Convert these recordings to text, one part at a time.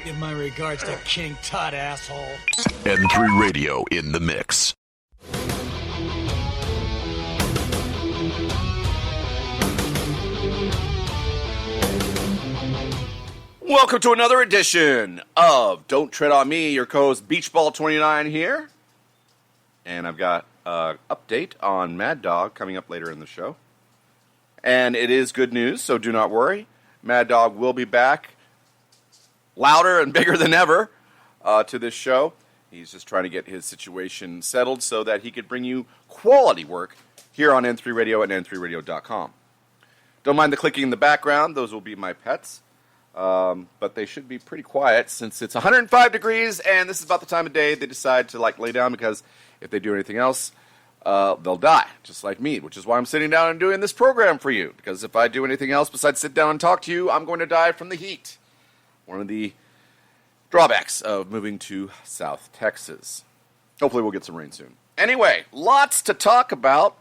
Give my regards to King Tut, asshole. N3 Radio in the mix. Welcome to another edition of Don't Tread on Me. Your co-host Beachball29 here. And I've got an update on Mad Dog coming up later in the show. And it is good news, so do not worry. Mad Dog will be back louder and bigger than ever to this show. He's just trying to get his situation settled so that he could bring you quality work here on N3 Radio and N3Radio.com. Don't mind the clicking in the background. Those will be my pets. But they should be pretty quiet since it's 105 degrees and this is about the time of day they decide to lay down, because if they do anything else, they'll die, just like me, which is why I'm sitting down and doing this program for you, because if I do anything else besides sit down and talk to you, I'm going to die from the heat. One of the drawbacks of moving to South Texas. Hopefully we'll get some rain soon. Anyway, lots to talk about,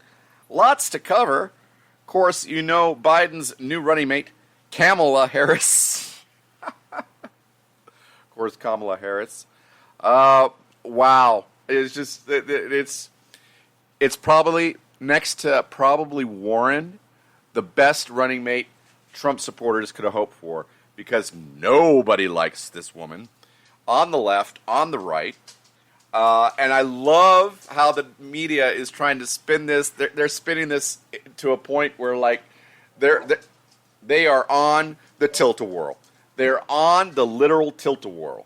lots to cover. Of course, you know Biden's new running mate, Kamala Harris. Of course, Kamala Harris. Wow. It's just, it's probably, next to probably Warren, the best running mate Trump supporters could have hoped for, because nobody likes this woman on the left, on the right. And I love how the media is trying to spin this. They're spinning this to a point where, they are on the tilt-a-whirl. They're on the literal tilt-a-whirl.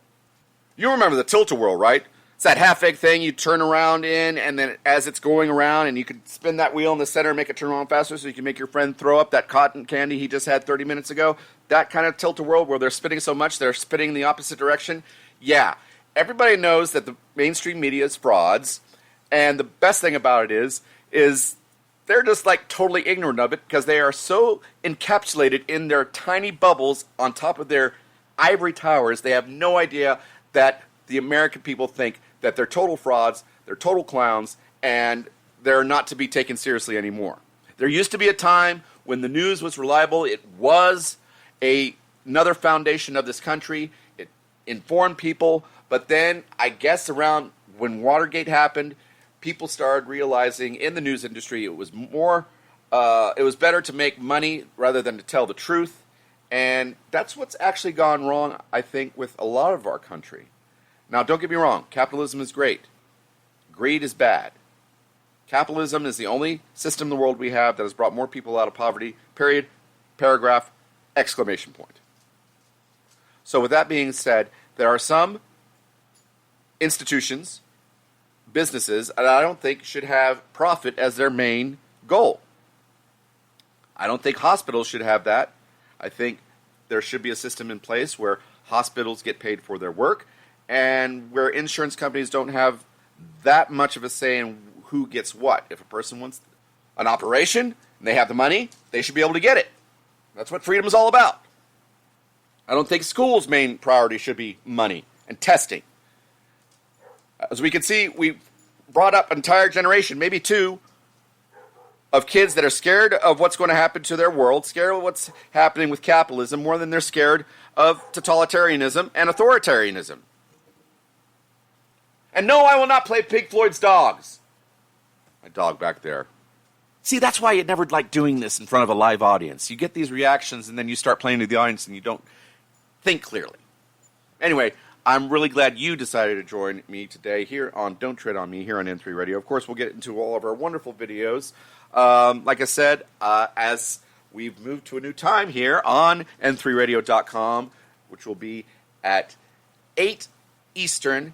You remember the tilt-a-whirl, right? It's that half-egg thing you turn around in, and then as it's going around, and you can spin that wheel in the center and make it turn around faster so you can make your friend throw up that cotton candy he just had 30 minutes ago. That kind of tilt-a-whirl where they're spinning so much they're spinning in the opposite direction. Yeah, everybody knows that the mainstream media is frauds, and the best thing about it is they're just totally ignorant of it, because they are so encapsulated in their tiny bubbles on top of their ivory towers. They have no idea that the American people think that they're total frauds, they're total clowns, and they're not to be taken seriously anymore. There used to be a time when the news was reliable. It was another foundation of this country. It informed people. But then, I guess around when Watergate happened, people started realizing in the news industry it was better to make money rather than to tell the truth. And that's what's actually gone wrong, I think, with a lot of our country. Now, don't get me wrong. Capitalism is great. Greed is bad. Capitalism is the only system in the world we have that has brought more people out of poverty, period, paragraph, exclamation point. So with that being said, there are some institutions, businesses, and I don't think should have profit as their main goal. I don't think hospitals should have that. I think there should be a system in place where hospitals get paid for their work, and where insurance companies don't have that much of a say in who gets what. If a person wants an operation and they have the money, they should be able to get it. That's what freedom is all about. I don't think schools' main priority should be money and testing. As we can see, we brought up an entire generation, maybe two, of kids that are scared of what's going to happen to their world, scared of what's happening with capitalism, more than they're scared of totalitarianism and authoritarianism. And no, I will not play Pink Floyd's Dogs. My dog back there. See, that's why you never like doing this in front of a live audience. You get these reactions, and then you start playing to the audience, and you don't think clearly. Anyway, I'm really glad you decided to join me today here on Don't Tread on Me here on N3 Radio. Of course, we'll get into all of our wonderful videos. Like I said, as we've moved to a new time here on N3Radio.com, which will be at 8 Eastern,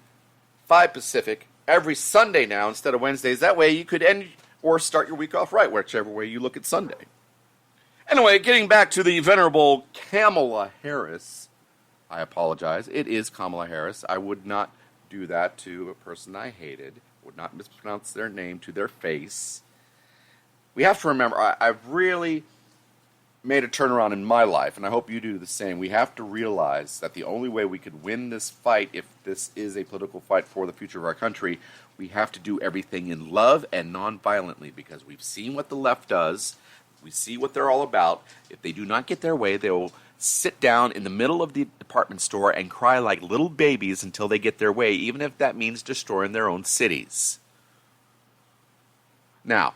5 Pacific, every Sunday now instead of Wednesdays. That way you could end or start your week off right, whichever way you look at Sunday. Anyway, getting back to the venerable Kamala Harris. I apologize. It is Kamala Harris. I would not do that to a person I hated. Would not mispronounce their name to their face. We have to remember, I've really made a turnaround in my life, and I hope you do the same. We have to realize that the only way we could win this fight, if this is a political fight for the future of our country, we have to do everything in love and non-violently, because we've seen what the left does. We see what they're all about. If they do not get their way, they will sit down in the middle of the department store and cry like little babies until they get their way, even if that means destroying their own cities. Now,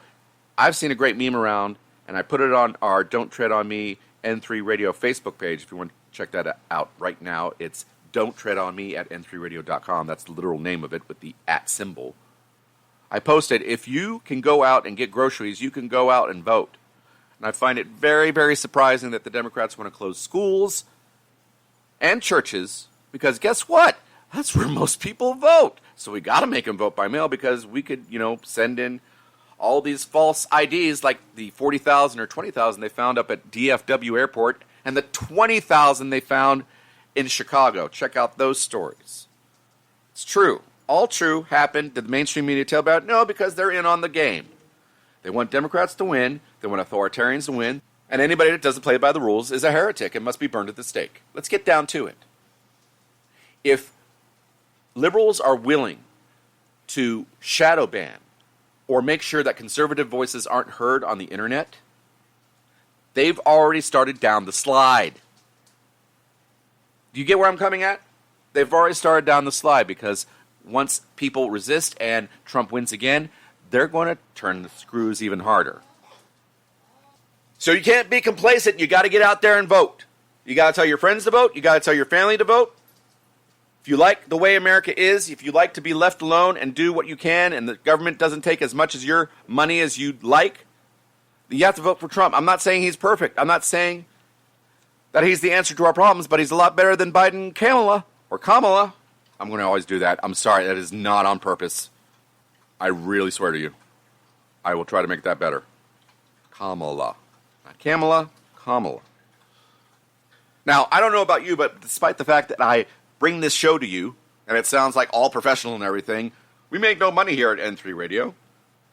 I've seen a great meme around, and I put it on our Don't Tread on Me N3 Radio Facebook page. If you want to check that out right now, it's Don't Tread on Me at n3radio.com. That's the literal name of it with the @ symbol. I posted, if you can go out and get groceries, you can go out and vote. And I find it very, very surprising that the Democrats want to close schools and churches, because guess what? That's where most people vote. So we got to make them vote by mail, because we could, send in all these false IDs like the 40,000 or 20,000 they found up at DFW Airport and the 20,000 they found in Chicago. Check out those stories. It's true. All true. Happened. Did the mainstream media tell about it? No, because they're in on the game. They want Democrats to win. They want authoritarians to win. And anybody that doesn't play by the rules is a heretic and must be burned at the stake. Let's get down to it. If liberals are willing to shadow ban or make sure that conservative voices aren't heard on the internet, they've already started down the slide. Do you get where I'm coming at? They've already started down the slide, because once people resist and Trump wins again, they're going to turn the screws even harder. So you can't be complacent. You got to get out there and vote. You got to tell your friends to vote. You got to tell your family to vote. If you like the way America is, if you like to be left alone and do what you can, and the government doesn't take as much as your money as you'd like, you have to vote for Trump. I'm not saying he's perfect. I'm not saying that he's the answer to our problems, but he's a lot better than Biden, Kamala. I'm going to always do that. I'm sorry. That is not on purpose. I really swear to you. I will try to make that better. Kamala. Not Kamala, Kamala. Now, I don't know about you, but despite the fact that I bring this show to you, and it sounds like all professional and everything, we make no money here at N3 Radio.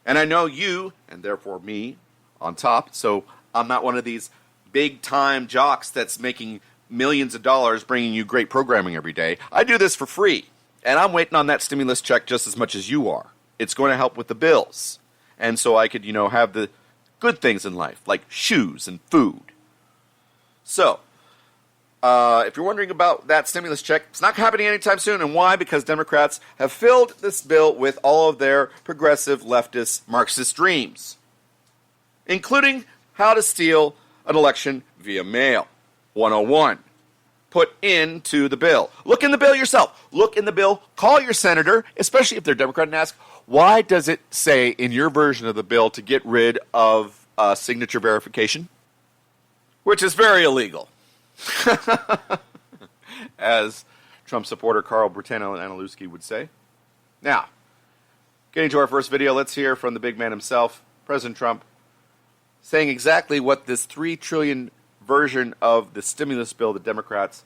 And I know you, and therefore me, on top, so I'm not one of these big-time jocks that's making millions of dollars bringing you great programming every day. I do this for free, and I'm waiting on that stimulus check just as much as you are. It's going to help with the bills, and so I could, have the good things in life, like shoes and food. So, if you're wondering about that stimulus check, it's not happening anytime soon. And why? Because Democrats have filled this bill with all of their progressive leftist Marxist dreams, including how to steal an election via mail. 101. Put into the bill. Look in the bill yourself. Look in the bill. Call your senator, especially if they're Democrat, and ask, why does it say in your version of the bill to get rid of signature verification? Which is very illegal. As Trump supporter Carl Bertano Analuski would say. Now, getting to our first video, let's hear from the big man himself, President Trump, saying exactly what this $3 trillion version of the stimulus bill the Democrats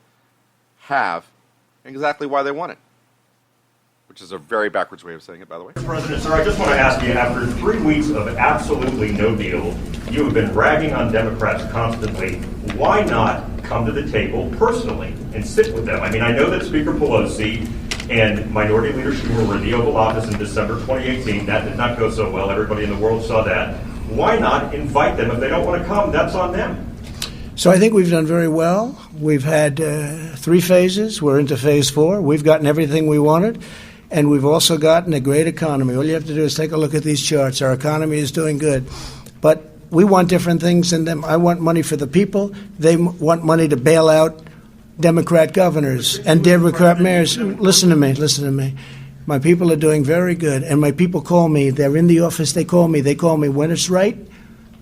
have, and exactly why they want it. Which is a very backwards way of saying it, by the way. Mr. President, sir, I just want to ask you, after 3 weeks of absolutely no deal, you have been ragging on Democrats constantly. Why not come to the table personally and sit with them? I mean, I know that Speaker Pelosi and Minority Leader Schumer were in the Oval Office in December 2018. That did not go so well. Everybody in the world saw that. Why not invite them? If they don't want to come, that's on them. So I think we've done very well. We've had 3 phases. We're into phase 4. We've gotten everything we wanted. And we've also gotten a great economy. All you have to do is take a look at these charts. Our economy is doing good. But we want different things than them. I want money for the people. They want money to bail out Democrat governors and Democrat mayors. Listen to me. My people are doing very good. And my people call me. They're in the office. They call me when it's right.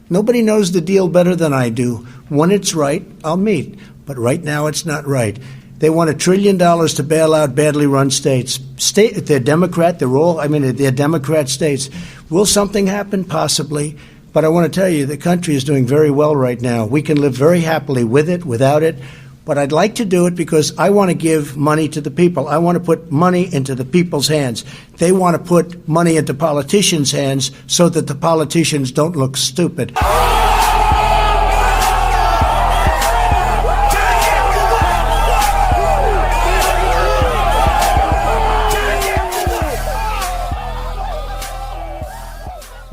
Nobody knows the deal better than I do. When it's right, I'll meet. But right now, it's not right. They want $1 trillion to bail out badly run states. They're Democrat. They're Democrat states. Will something happen? Possibly. But I want to tell you, the country is doing very well right now. We can live very happily with it, without it. But I'd like to do it because I want to give money to the people. I want to put money into the people's hands. They want to put money into politicians' hands so that the politicians don't look stupid.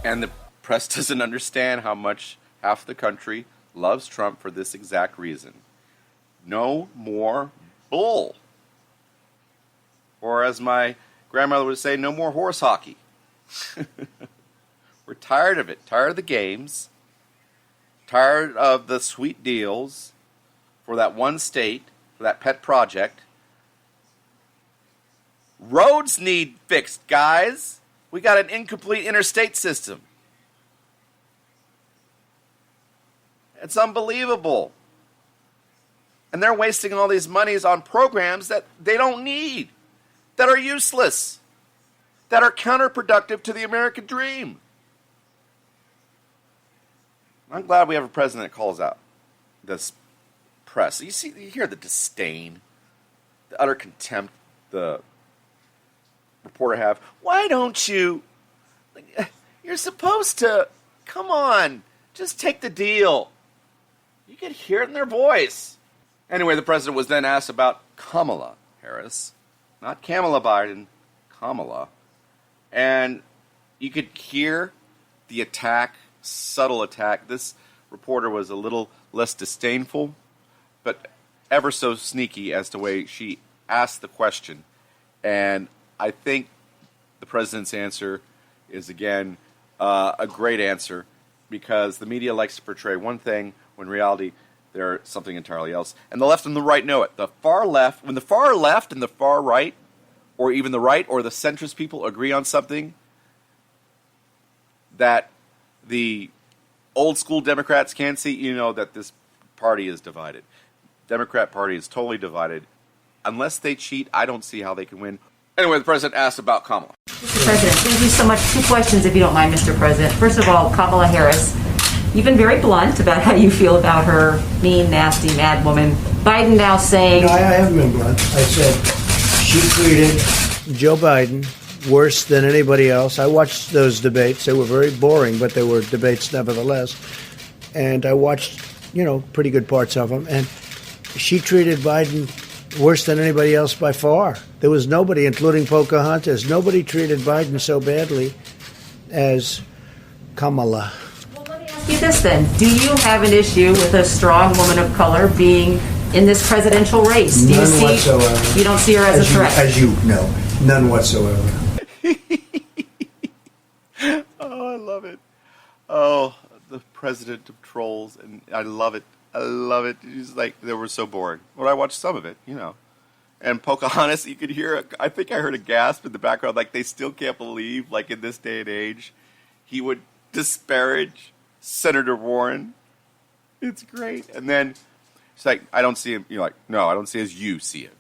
And the press doesn't understand how much half the country loves Trump for this exact reason. No more bull. Or as my grandmother would say, no more horse hockey. We're tired of it. Tired of the games. Tired of the sweet deals for that one state, for that pet project. Roads need fixed, guys. We got an incomplete interstate system. It's unbelievable. And they're wasting all these monies on programs that they don't need, that are useless, that are counterproductive to the American dream. I'm glad we have a president that calls out this press. You hear the disdain, the utter contempt the reporter have. Why don't you? You're supposed to. Come on, just take the deal. You could hear it in their voice. Anyway, the president was then asked about Kamala Harris, not Kamala Biden, Kamala, and you could hear the attack. Subtle attack. This reporter was a little less disdainful, but ever so sneaky as to the way she asked the question. And I think the president's answer is, again, a great answer, because the media likes to portray one thing when in reality they're something entirely else. And the left and the right know it. The far left, when the far left and the far right, or even the right or the centrist people agree on something that the old school Democrats can't see, you know that this party is divided. Democrat Party is totally divided. Unless they cheat, I don't see how they can win. Anyway, the president asked about Kamala. Mr. President, thank you so much. 2 questions, if you don't mind, Mr. President. First of all, Kamala Harris, you've been very blunt about how you feel about her mean, nasty, mad woman. Biden now saying... No, I haven't been blunt. I said she treated Joe Biden worse than anybody else. I watched those debates. They were very boring, but they were debates nevertheless. And I watched, pretty good parts of them. And she treated Biden worse than anybody else by far. There was nobody, including Pocahontas, nobody treated Biden so badly as Kamala. Well, let me ask you this then. Do you have an issue with a strong woman of color being in this presidential race? None whatsoever. You don't see her as a threat? As you know, none whatsoever. Oh, I love it. Oh, the president of trolls, and I love it. I love it. It's like, they were so boring. Well, I watched some of it, And Pocahontas, you could hear, I think I heard a gasp in the background, like they still can't believe, like in this day and age, he would disparage Senator Warren. It's great. And then it's like, I don't see him. You're like, no, I don't see her as you see it.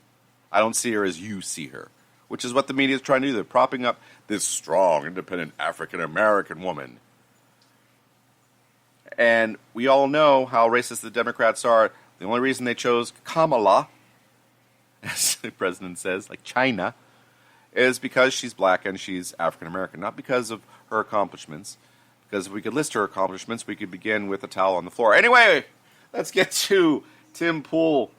I don't see her as you see her, which is what the media is trying to do. They're propping up this strong, independent African-American woman. And we all know how racist the Democrats are. The only reason they chose Kamala, as the president says, like China, is because she's black and she's African-American, not because of her accomplishments. Because if we could list her accomplishments, we could begin with a towel on the floor. Anyway, let's get to Tim Pool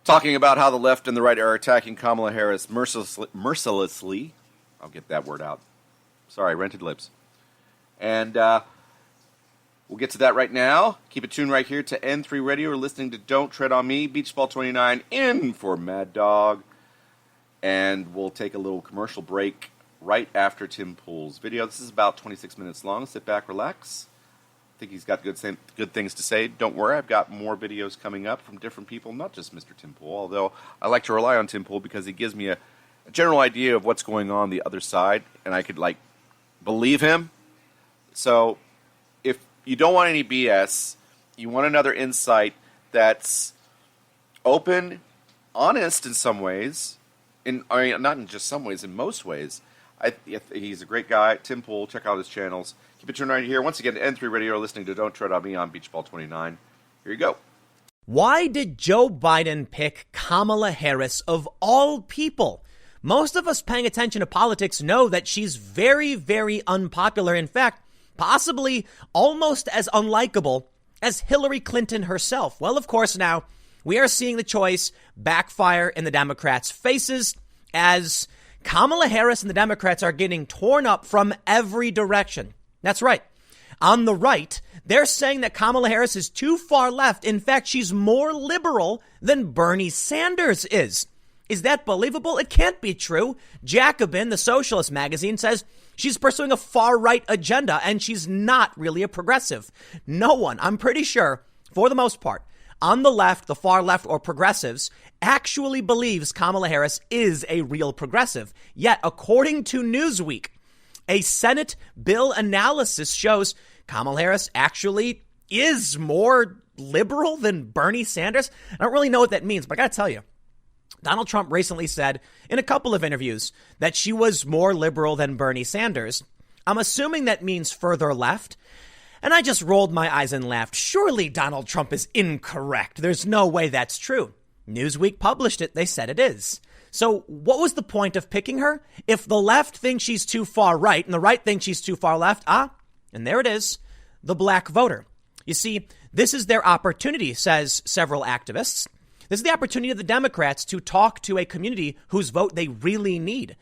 talking about how the left and the right are attacking Kamala Harris mercilessly. I'll get that word out. Sorry, rented lips. And we'll get to that right now. Keep it tuned right here to N3 Radio. You're listening to Don't Tread on Me, Beach Ball 29, in for Mad Dog. And we'll take a little commercial break right after Tim Pool's video. This is about 26 minutes long. Sit back, relax. I think he's got good things to say. Don't worry, I've got more videos coming up from different people, not just Mr. Tim Pool, although I like to rely on Tim Pool because he gives me a general idea of what's going on the other side, and I could, believe him. So if you don't want any BS, you want another insight that's open, honest in some ways, not in just some ways, in most ways. He's a great guy. Tim Pool, check out his channels. Keep it tuned right here. Once again, N3 Radio, listening to Don't Tread on Me on Beach Ball 29. Here you go. Why did Joe Biden pick Kamala Harris of all people? Most of us paying attention to politics know that she's very, very unpopular. In fact, possibly almost as unlikable as Hillary Clinton herself. Well, of course, now we are seeing the choice backfire in the Democrats' faces as Kamala Harris and the Democrats are getting torn up from every direction. That's right. On the right, they're saying that Kamala Harris is too far left. In fact, she's more liberal than Bernie Sanders is. Is that believable? It can't be true. Jacobin, the socialist magazine, says she's pursuing a far-right agenda, and she's not really a progressive. No one, I'm pretty sure, for the most part, on the left, the far left, or progressives, actually believes Kamala Harris is a real progressive. Yet, according to Newsweek, a Senate bill analysis shows Kamala Harris actually is more liberal than Bernie Sanders. I don't really know what that means, but I got to tell you, Donald Trump recently said in a couple of interviews that she was more liberal than Bernie Sanders. I'm assuming that means further left. And I just rolled my eyes and laughed. Surely Donald Trump is incorrect. There's no way that's true. Newsweek published it. They said it is. So what was the point of picking her? If the left thinks she's too far right and the right thinks she's too far left, and there it is, the black voter. You see, this is their opportunity, says several activists. This is the opportunity of the Democrats to talk to a community whose vote they really need.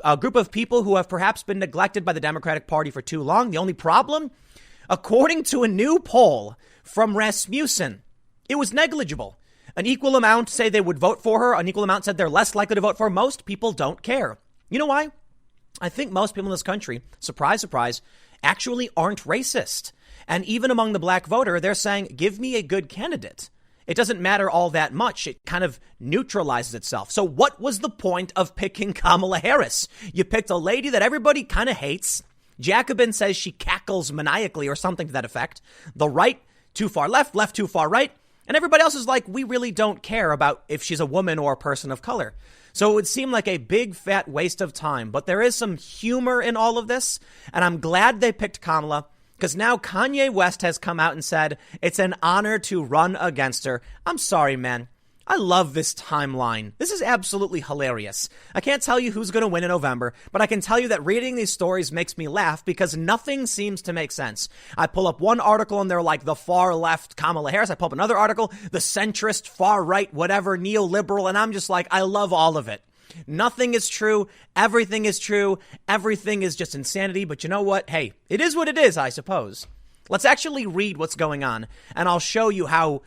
A group of people who have perhaps been neglected by the Democratic Party for too long. The only problem, according to a new poll from Rasmussen, it was negligible. An equal amount say they would vote for her. An equal amount said they're less likely to vote for her. Most people don't care. You know why? I think most people in this country, surprise, surprise, actually aren't racist. And even among the black voter, they're saying, give me a good candidate. It doesn't matter all that much. It kind of neutralizes itself. So what was the point of picking Kamala Harris? You picked a lady that everybody kind of hates. Jacobin says she cackles maniacally or something to that effect. The right, too far left, left, too far right. And everybody else is like, we really don't care about if she's a woman or a person of color. So it would seem like a big fat waste of time. But there is some humor in all of this. And I'm glad they picked Kamala, because now Kanye West has come out and said it's an honor to run against her. I'm sorry, man. I love this timeline. This is absolutely hilarious. I can't tell you who's going to win in November, but I can tell you that reading these stories makes me laugh because nothing seems to make sense. I pull up one article and they're like the far left Kamala Harris. I pull up another article, the centrist, far right, whatever, neoliberal. And I'm just like, I love all of it. Nothing is true. Everything is true. Everything is just insanity. But you know what? Hey, it is what it is, I suppose. Let's actually read what's going on, and I'll show you how,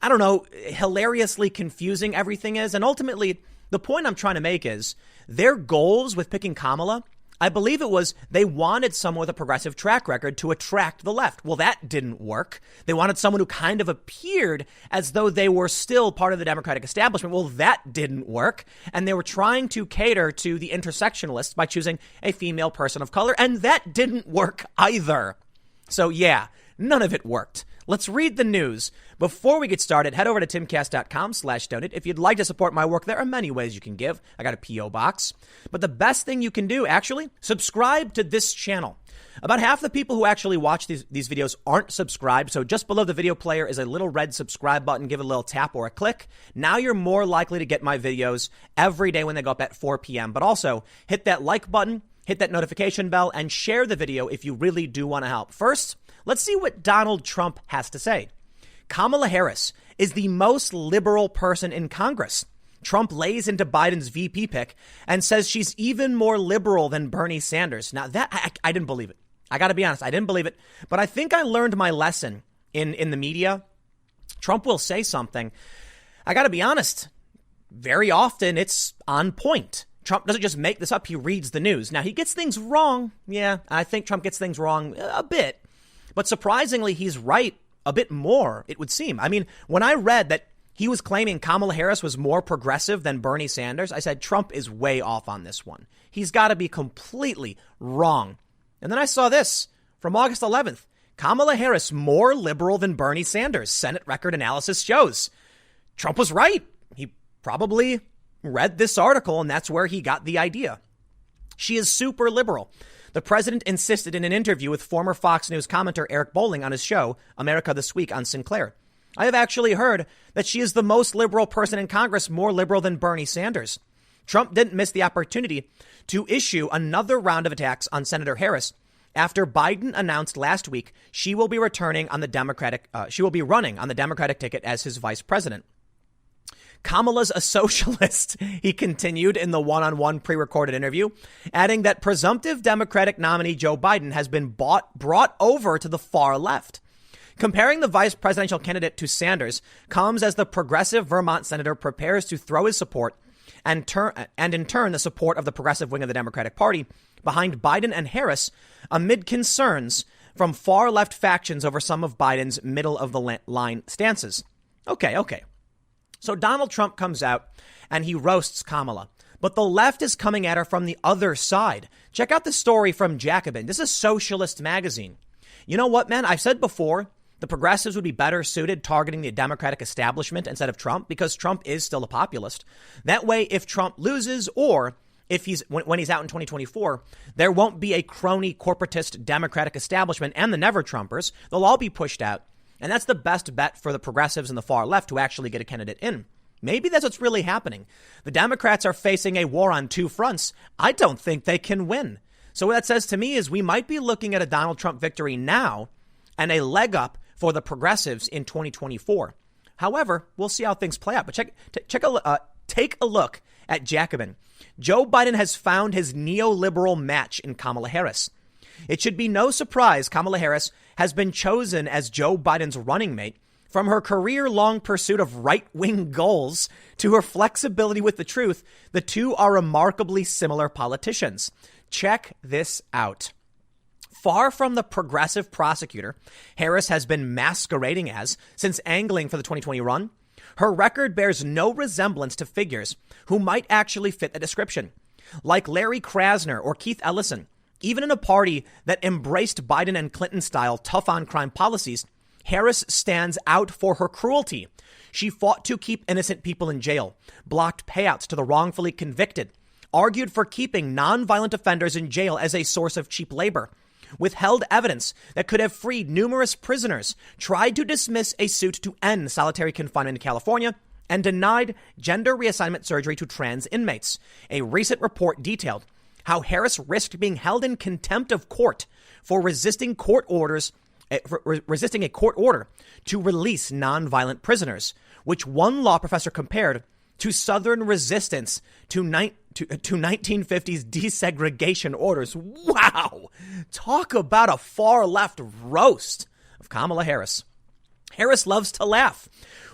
I don't know, hilariously confusing everything is. And ultimately, the point I'm trying to make is their goals with picking Kamala, I believe it was they wanted someone with a progressive track record to attract the left. Well, that didn't work. They wanted someone who kind of appeared as though they were still part of the Democratic establishment. Well, that didn't work. And they were trying to cater to the intersectionalists by choosing a female person of color. And that didn't work either. So, yeah, none of it worked. Let's read the news. Before we get started, head over to timcast.com/donate. If you'd like to support my work, there are many ways you can give. I got a P.O. box. But the best thing you can do, actually, subscribe to this channel. About half the people who actually watch these videos aren't subscribed. So just below the video player is a little red subscribe button. Give it a little tap or a click. Now you're more likely to get my videos every day when they go up at 4 p.m. But also hit that like button, hit that notification bell, and share the video if you really do want to help. First, let's see what Donald Trump has to say. Kamala Harris is the most liberal person in Congress. Trump lays into Biden's VP pick and says she's even more liberal than Bernie Sanders. Now, that I didn't believe it. I got to be honest. I didn't believe it. But I think I learned my lesson in the media. Trump will say something. I got to be honest. Very often it's on point. Trump doesn't just make this up. He reads the news. Now, he gets things wrong. Yeah, I think Trump gets things wrong a bit. But surprisingly, he's right a bit more, it would seem. I mean, when I read that he was claiming Kamala Harris was more progressive than Bernie Sanders, I said, Trump is way off on this one. He's got to be completely wrong. And then I saw this from August 11th. Kamala Harris more liberal than Bernie Sanders. Senate record analysis shows. Trump was right. He probably read this article, and that's where he got the idea. She is super liberal. The president insisted in an interview with former Fox News commentator Eric Bolling on his show, America This Week on Sinclair. I have actually heard that she is the most liberal person in Congress, more liberal than Bernie Sanders. Trump didn't miss the opportunity to issue another round of attacks on Senator Harris after Biden announced last week she will be running on the Democratic ticket as his vice president. Kamala's a socialist, he continued in the one-on-one pre-recorded interview, adding that presumptive Democratic nominee Joe Biden has been brought over to the far left. Comparing the vice presidential candidate to Sanders comes as the progressive Vermont senator prepares to throw his support and in turn the support of the progressive wing of the Democratic Party behind Biden and Harris amid concerns from far left factions over some of Biden's middle of the line stances. Okay. So Donald Trump comes out and he roasts Kamala, but the left is coming at her from the other side. Check out the story from Jacobin. This is Socialist magazine. You know what, man? I've said before, the progressives would be better suited targeting the Democratic establishment instead of Trump because Trump is still a populist. That way, if Trump loses or if when he's out in 2024, there won't be a crony corporatist Democratic establishment and the never Trumpers. They'll all be pushed out. And that's the best bet for the progressives and the far left to actually get a candidate in. Maybe that's what's really happening. The Democrats are facing a war on two fronts. I don't think they can win. So what that says to me is we might be looking at a Donald Trump victory now and a leg up for the progressives in 2024. However, we'll see how things play out. But take a look at Jacobin. Joe Biden has found his neoliberal match in Kamala Harris. It should be no surprise Kamala Harris has been chosen as Joe Biden's running mate. From her career-long pursuit of right-wing goals to her flexibility with the truth, the two are remarkably similar politicians. Check this out. Far from the progressive prosecutor Harris has been masquerading as since angling for the 2020 run, her record bears no resemblance to figures who might actually fit the description. Like Larry Krasner or Keith Ellison, even in a party that embraced Biden and Clinton-style tough-on-crime policies, Harris stands out for her cruelty. She fought to keep innocent people in jail, blocked payouts to the wrongfully convicted, argued for keeping nonviolent offenders in jail as a source of cheap labor, withheld evidence that could have freed numerous prisoners, tried to dismiss a suit to end solitary confinement in California, and denied gender reassignment surgery to trans inmates. A recent report detailed how Harris risked being held in contempt of court for resisting a court order to release nonviolent prisoners, which one law professor compared to Southern resistance to 1950s desegregation orders. Wow! Talk about a far left roast of Kamala Harris. Harris loves to laugh.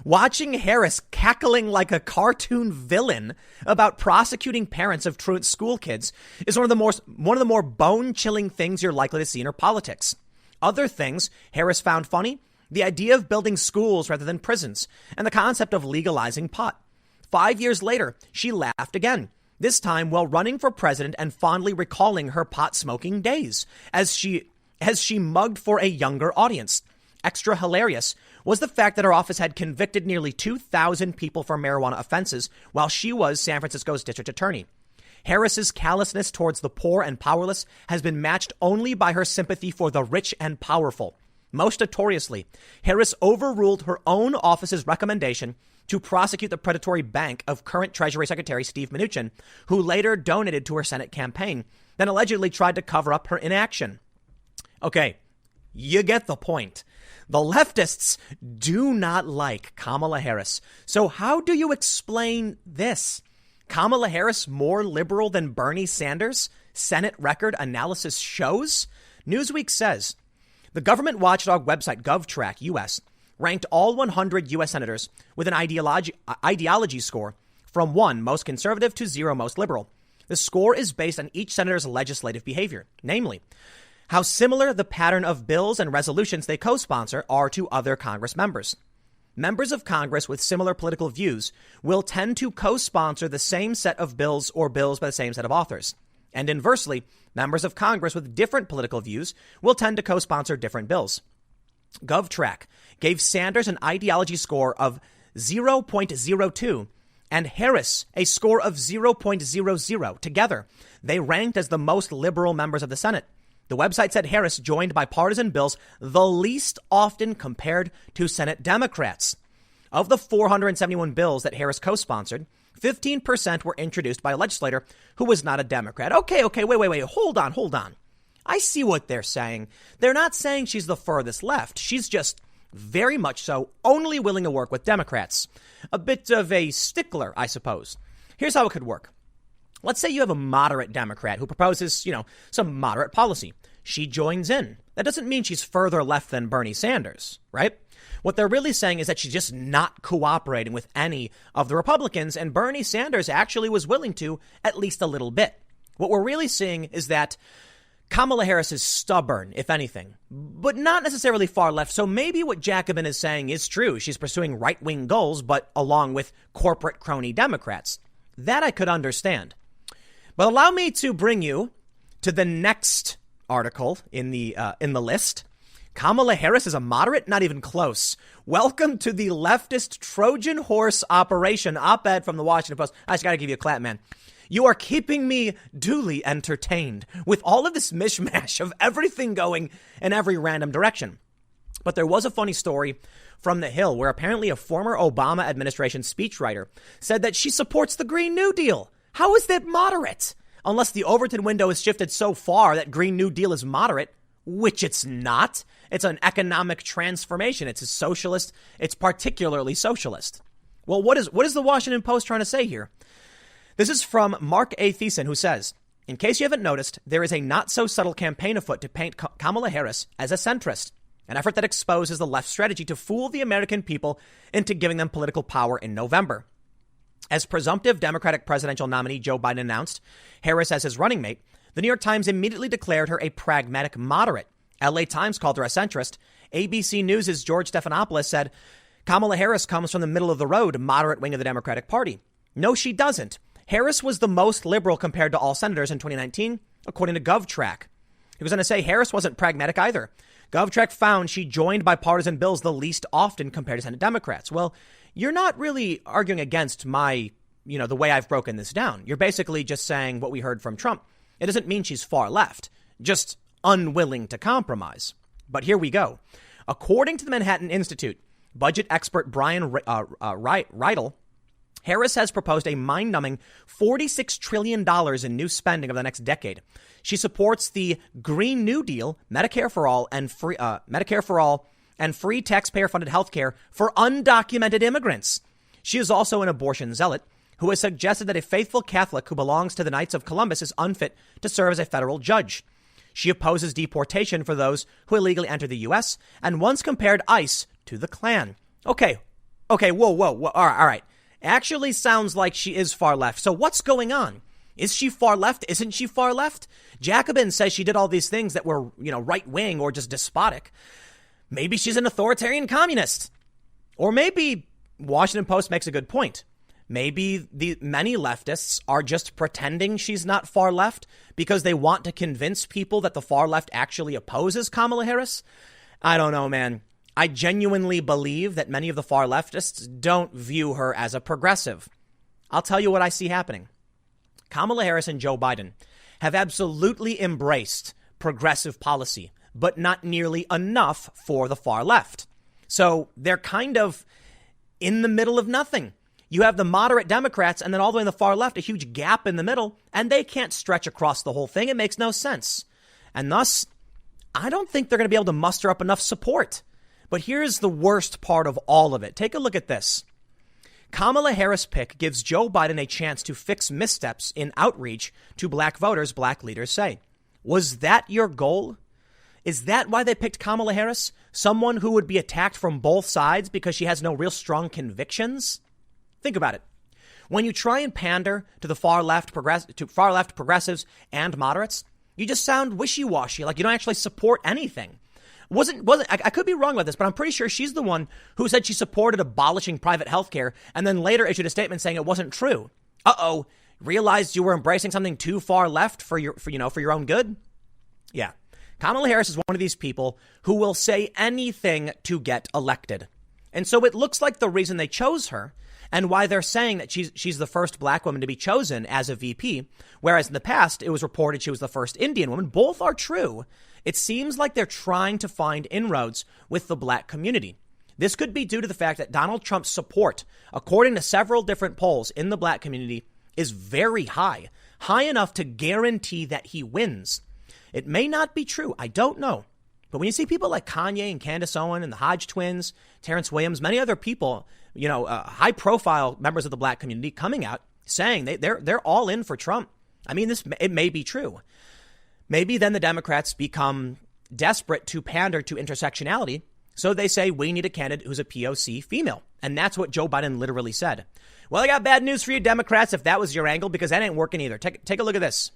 Watching Harris cackling like a cartoon villain about prosecuting parents of truant school kids is one of the more bone-chilling things you're likely to see in her politics. Other things Harris found funny: the idea of building schools rather than prisons, and the concept of legalizing pot. 5 years later, she laughed again, this time while running for president and fondly recalling her pot-smoking days, as she mugged for a younger audience. Extra hilarious was the fact that her office had convicted nearly 2,000 people for marijuana offenses while she was San Francisco's district attorney. Harris's callousness towards the poor and powerless has been matched only by her sympathy for the rich and powerful. Most notoriously, Harris overruled her own office's recommendation to prosecute the predatory bank of current Treasury Secretary Steve Mnuchin, who later donated to her Senate campaign, then allegedly tried to cover up her inaction. Okay, you get the point. The leftists do not like Kamala Harris. So how do you explain this? Kamala Harris more liberal than Bernie Sanders? Senate record analysis shows? Newsweek says the government watchdog website GovTrack US ranked all 100 U.S. senators with an ideology score from 1 most conservative to 0 most liberal. The score is based on each senator's legislative behavior, namely how similar the pattern of bills and resolutions they co-sponsor are to other Congress members. Members of Congress with similar political views will tend to co-sponsor the same set of bills or bills by the same set of authors. And inversely, members of Congress with different political views will tend to co-sponsor different bills. GovTrack gave Sanders an ideology score of 0.02 and Harris a score of 0.00. Together, they ranked as the most liberal members of the Senate. The website said Harris joined bipartisan bills the least often compared to Senate Democrats. Of the 471 bills that Harris co-sponsored, 15% were introduced by a legislator who was not a Democrat. Okay, wait, hold on. I see what they're saying. They're not saying she's the furthest left. She's just very much so, only willing to work with Democrats. A bit of a stickler, I suppose. Here's how it could work. Let's say you have a moderate Democrat who proposes, some moderate policy. She joins in. That doesn't mean she's further left than Bernie Sanders, right? What they're really saying is that she's just not cooperating with any of the Republicans, and Bernie Sanders actually was willing to at least a little bit. What we're really seeing is that Kamala Harris is stubborn, if anything, but not necessarily far left. So maybe what Jacobin is saying is true. She's pursuing right-wing goals, but along with corporate crony Democrats. That I could understand. But allow me to bring you to the next article in the list. Kamala Harris is a moderate? Not even close. Welcome to the leftist Trojan horse operation. Op-ed from the Washington Post. I just got to give you a clap, man. You are keeping me duly entertained with all of this mishmash of everything going in every random direction. But there was a funny story from The Hill where apparently a former Obama administration speechwriter said that she supports the Green New Deal. How is that moderate? Unless the Overton window has shifted so far that Green New Deal is moderate, which it's not. It's an economic transformation. It's a socialist. It's particularly socialist. Well, what is the Washington Post trying to say here? This is from Mark A. Thiessen, who says, in case you haven't noticed, there is a not-so-subtle campaign afoot to paint Kamala Harris as a centrist, an effort that exposes the left's strategy to fool the American people into giving them political power in November. As presumptive Democratic presidential nominee Joe Biden announced Harris as his running mate, the New York Times immediately declared her a pragmatic moderate. LA Times called her a centrist. ABC News' George Stephanopoulos said Kamala Harris comes from the middle of the road, moderate wing of the Democratic Party. No, she doesn't. Harris was the most liberal compared to all senators in 2019, according to GovTrack. He was going to say Harris wasn't pragmatic either. GovTrack found she joined bipartisan bills the least often compared to Senate Democrats. Well, you're not really arguing against my, the way I've broken this down. You're basically just saying what we heard from Trump. It doesn't mean she's far left, just unwilling to compromise. But here we go. According to the Manhattan Institute, budget expert Brian Reidel, Harris has proposed a mind-numbing $46 trillion in new spending over the next decade. She supports the Green New Deal, Medicare for all, and free taxpayer-funded health care for undocumented immigrants. She is also an abortion zealot who has suggested that a faithful Catholic who belongs to the Knights of Columbus is unfit to serve as a federal judge. She opposes deportation for those who illegally enter the U.S. and once compared ICE to the Klan. Okay, whoa. All right. Actually sounds like she is far left. So what's going on? Is she far left? Isn't she far left? Jacobin says she did all these things that were, right wing or just despotic. Maybe she's an authoritarian communist. Or maybe Washington Post makes a good point. Maybe the many leftists are just pretending she's not far left because they want to convince people that the far left actually opposes Kamala Harris. I don't know, man. I genuinely believe that many of the far leftists don't view her as a progressive. I'll tell you what I see happening. Kamala Harris and Joe Biden have absolutely embraced progressive policy, but not nearly enough for the far left. So they're kind of in the middle of nothing. You have the moderate Democrats and then all the way in the far left, a huge gap in the middle, and they can't stretch across the whole thing. It makes no sense. And thus, I don't think they're going to be able to muster up enough support. But here's the worst part of all of it. Take a look at this. Kamala Harris' pick gives Joe Biden a chance to fix missteps in outreach to black voters, black leaders say. Was that your goal? Is that why they picked Kamala Harris? Someone who would be attacked from both sides because she has no real strong convictions? Think about it. When you try and pander to the far left progressives and moderates, you just sound wishy-washy, like you don't actually support anything. I could be wrong about this, but I'm pretty sure she's the one who said she supported abolishing private health care and then later issued a statement saying it wasn't true. Realized you were embracing something too far left for your own good? Yeah. Kamala Harris is one of these people who will say anything to get elected. And so it looks like the reason they chose her and why they're saying that she's the first black woman to be chosen as a VP, whereas in the past it was reported she was the first Indian woman. Both are true. It seems like they're trying to find inroads with the black community. This could be due to the fact that Donald Trump's support, according to several different polls in the black community, is very high enough to guarantee that he wins. It may not be true. I don't know. But when you see people like Kanye and Candace Owen and the Hodge twins, Terrence Williams, many other people, high profile members of the black community coming out saying they're all in for Trump. I mean, it may be true. Maybe then the Democrats become desperate to pander to intersectionality. So they say we need a candidate who's a POC female. And that's what Joe Biden literally said. Well, I got bad news for you Democrats if that was your angle, because that ain't working either. Take a look at this.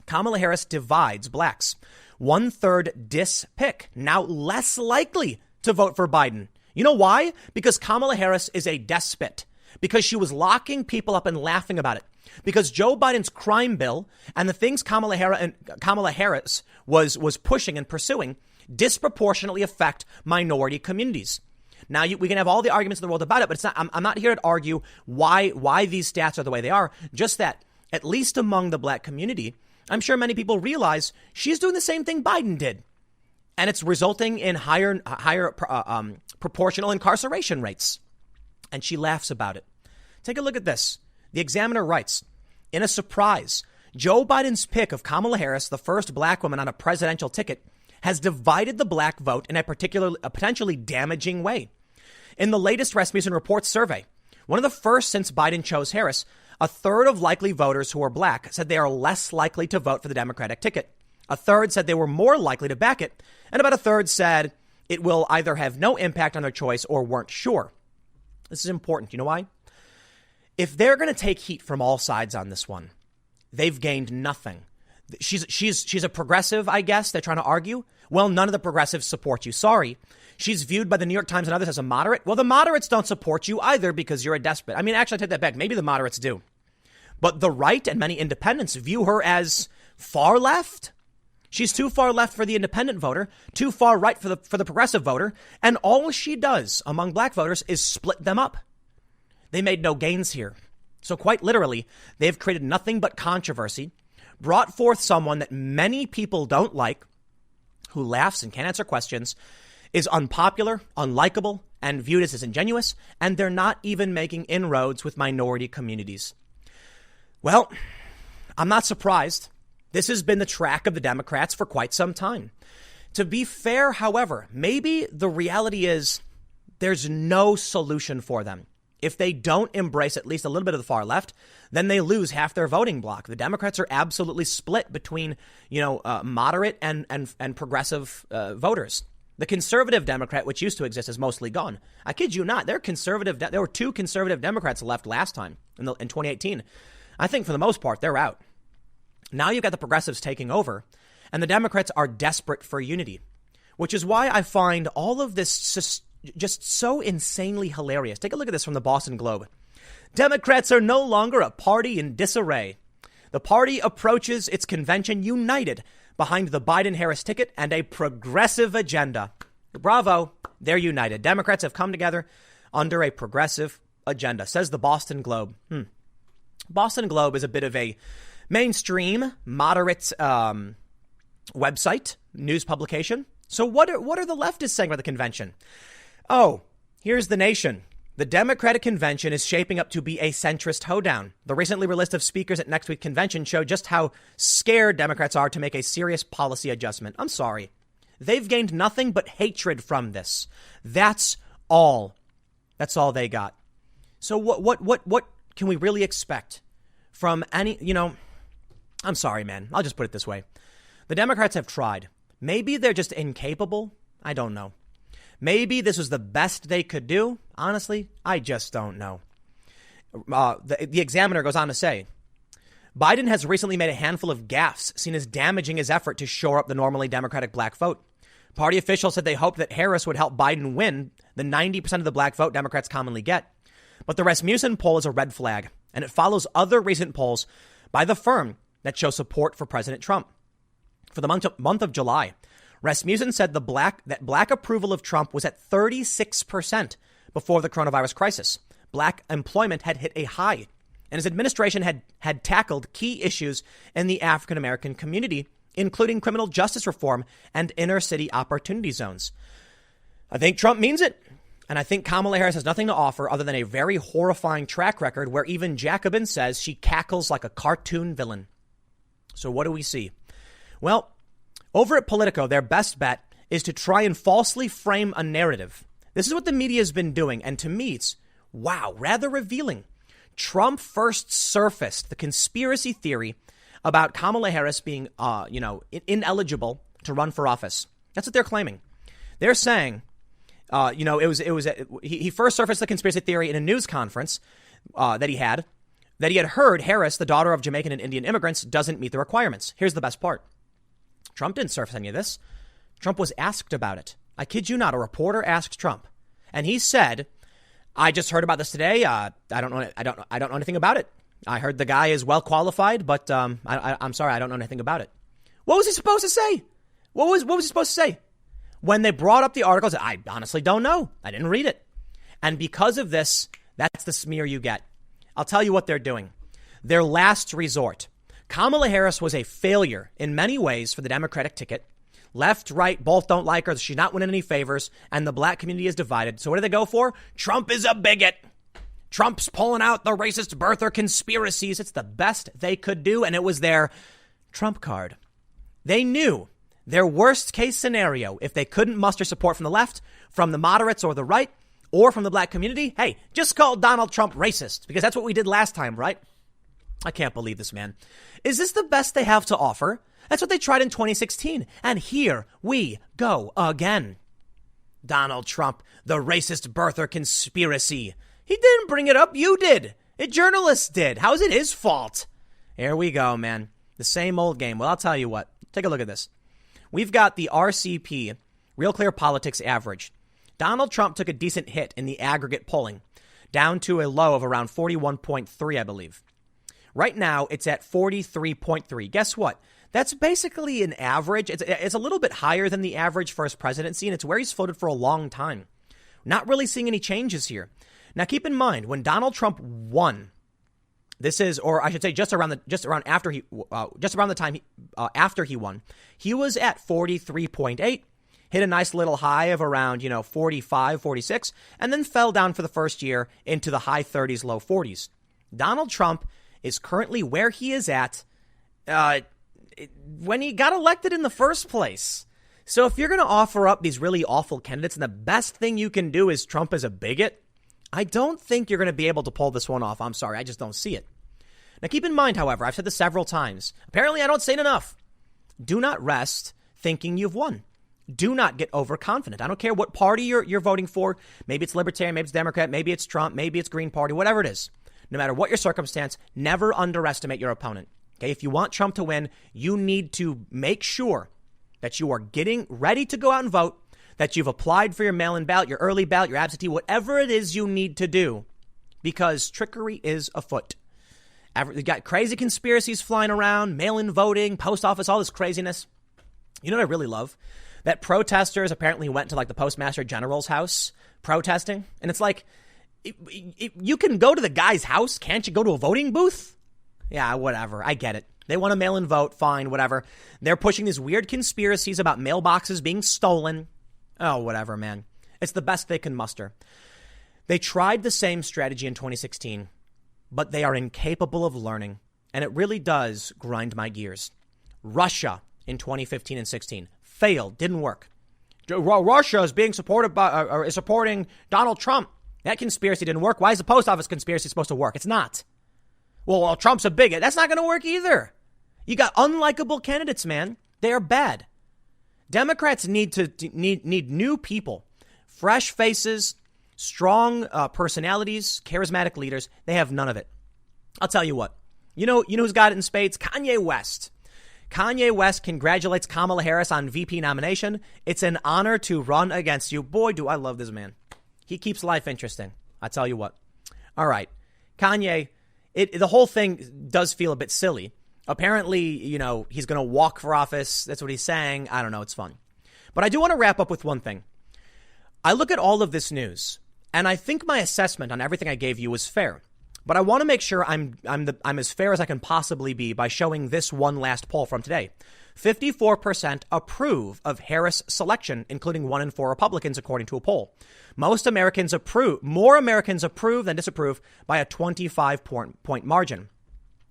Kamala Harris divides blacks. 1/3 dis-pick, now less likely to vote for Biden. You know why? Because Kamala Harris is a despot. Because she was locking people up and laughing about it. Because Joe Biden's crime bill and the things Kamala Harris was pushing and pursuing disproportionately affect minority communities. Now, we can have all the arguments in the world about it, but I'm not here to argue why these stats are the way they are. Just that, at least among the black community, I'm sure many people realize she's doing the same thing Biden did. And it's resulting in higher proportional incarceration rates. And she laughs about it. Take a look at this. The Examiner writes, in a surprise, Joe Biden's pick of Kamala Harris, the first black woman on a presidential ticket, has divided the black vote in a potentially damaging way. In the latest Rasmussen Reports survey, one of the first since Biden chose Harris, 1/3 of likely voters who are black said they are less likely to vote for the Democratic ticket. 1/3 said they were more likely to back it. And about 1/3 said it will either have no impact on their choice or weren't sure. This is important. You know why? If they're going to take heat from all sides on this one, they've gained nothing. She's a progressive, I guess. They're trying to argue. Well, none of the progressives support you. Sorry. She's viewed by the New York Times and others as a moderate. Well, the moderates don't support you either because you're a despot. I mean, actually, I take that back. Maybe the moderates do. But the right and many independents view her as far left. She's too far left for the independent voter, too far right for the progressive voter. And all she does among black voters is split them up. They made no gains here. So quite literally, they've created nothing but controversy, brought forth someone that many people don't like, who laughs and can't answer questions, is unpopular, unlikable, and viewed as disingenuous, and they're not even making inroads with minority communities. Well, I'm not surprised. This has been the track of the Democrats for quite some time. To be fair, however, maybe the reality is there's no solution for them. If they don't embrace at least a little bit of the far left, then they lose half their voting block. The Democrats are absolutely split between, moderate and progressive voters. The conservative Democrat, which used to exist, is mostly gone. I kid you not. There were 2 conservative Democrats left last time in 2018. I think for the most part, they're out. Now you've got the progressives taking over, and the Democrats are desperate for unity, which is why I find all of this just so insanely hilarious. Take a look at this from the Boston Globe. Democrats are no longer a party in disarray. The party approaches its convention united behind the Biden-Harris ticket and a progressive agenda. Bravo, they're united. Democrats have come together under a progressive agenda, says the Boston Globe. Boston Globe is a bit of a mainstream, moderate website, news publication. So what are the leftists saying about the convention? Oh, here's the Nation. The Democratic convention is shaping up to be a centrist hoedown. The recently released list of speakers at next week's convention showed just how scared Democrats are to make a serious policy adjustment. I'm sorry. They've gained nothing but hatred from this. That's all. That's all they got. So what can we really expect from any, I'm sorry, man. I'll just put it this way. The Democrats have tried. Maybe they're just incapable. I don't know. Maybe this was the best they could do. Honestly, I just don't know. The Examiner goes on to say, Biden has recently made a handful of gaffes seen as damaging his effort to shore up the normally Democratic black vote. Party officials said they hoped that Harris would help Biden win the 90% of the black vote Democrats commonly get. But the Rasmussen poll is a red flag, and it follows other recent polls by the firm that show support for President Trump. For the month of July, Rasmussen said that black approval of Trump was at 36% before the coronavirus crisis. Black employment had hit a high, and his administration had tackled key issues in the African-American community, including criminal justice reform and inner city opportunity zones. I think Trump means it. And I think Kamala Harris has nothing to offer other than a very horrifying track record where even Jacobin says she cackles like a cartoon villain. So what do we see? Well, over at Politico, their best bet is to try and falsely frame a narrative. This is what the media has been doing. And to me, it's, wow, rather revealing. Trump first surfaced the conspiracy theory about Kamala Harris being, ineligible to run for office. That's what they're claiming. They're saying, he first surfaced the conspiracy theory in a news conference that he had heard Harris, the daughter of Jamaican and Indian immigrants, doesn't meet the requirements. Here's the best part. Trump didn't surface any of this. Trump was asked about it. I kid you not. A reporter asked Trump, and he said, "I just heard about this today. I don't know anything about it. I heard the guy is well qualified, but I'm sorry, I don't know anything about it." What was he supposed to say? What was he supposed to say? When they brought up the articles, I honestly don't know. I didn't read it. And because of this, that's the smear you get. I'll tell you what they're doing. Their last resort. Kamala Harris was a failure in many ways for the Democratic ticket. Left, right, both don't like her. She's not winning any favors. And the black community is divided. So what do they go for? Trump is a bigot. Trump's pulling out the racist birther conspiracies. It's the best they could do. And it was their Trump card. They knew their worst case scenario, if they couldn't muster support from the left, from the moderates or the right, or from the black community, hey, just call Donald Trump racist, because that's what we did last time, right? I can't believe this, man. Is this the best they have to offer? That's what they tried in 2016. And here we go again. Donald Trump, the racist birther conspiracy. He didn't bring it up. You did. Journalists did. How is it his fault? Here we go, man. The same old game. Well, I'll tell you what. Take a look at this. We've got the RCP, Real Clear Politics average. Donald Trump took a decent hit in the aggregate polling, down to a low of around 41.3, I believe. Right now, it's at 43.3. Guess what? That's basically an average. It's a little bit higher than the average for his presidency, and it's where he's floated for a long time. Not really seeing any changes here. Now, keep in mind, when Donald Trump won, this is, or I should say, just around the time after he won, he was at 43.8. Hit a nice little high of around, 45, 46, and then fell down for the first year into the high 30s, low 40s. Donald Trump is currently where he is at when he got elected in the first place. So if you're going to offer up these really awful candidates and the best thing you can do is Trump as a bigot, I don't think you're going to be able to pull this one off. I'm sorry. I just don't see it. Now, keep in mind, however, I've said this several times. Apparently, I don't say it enough. Do not rest thinking you've won. Do not get overconfident. I don't care what party you're voting for. Maybe it's Libertarian, maybe it's Democrat, maybe it's Trump, maybe it's Green Party, whatever it is. No matter what your circumstance, never underestimate your opponent. Okay, if you want Trump to win, you need to make sure that you are getting ready to go out and vote, that you've applied for your mail-in ballot, your early ballot, your absentee, whatever it is you need to do, because trickery is afoot. You got crazy conspiracies flying around, mail-in voting, post office, all this craziness. You know what I really love? That protesters apparently went to like the Postmaster General's house protesting. And it's like, you can go to the guy's house. Can't you go to a voting booth? Yeah, whatever. I get it. They want to mail in vote. Fine, whatever. They're pushing these weird conspiracies about mailboxes being stolen. Oh, whatever, man. It's the best they can muster. They tried the same strategy in 2016, but they are incapable of learning. And it really does grind my gears. Russia in 2015 and 16 failed, didn't work. Russia is being supported by, or is supporting Donald Trump. That conspiracy didn't work. Why is the post office conspiracy supposed to work? It's not. Well, Trump's a bigot. That's not going to work either. You got unlikable candidates, man. They are bad. Democrats need new people, fresh faces, strong personalities, charismatic leaders. They have none of it. I'll tell you what. You know who's got it in spades? Kanye West. Kanye West congratulates Kamala Harris on VP nomination. It's an honor to run against you. Boy, do I love this man. He keeps life interesting. I tell you what. All right. Kanye, the whole thing does feel a bit silly. Apparently, he's going to walk for office. That's what he's saying. I don't know. It's fun. But I do want to wrap up with one thing. I look at all of this news, and I think my assessment on everything I gave you was fair. But I want to make sure I'm as fair as I can possibly be by showing this one last poll from today. 54% approve of Harris' selection, including 1 in 4 Republicans, according to a poll. More Americans approve than disapprove by a 25-point margin.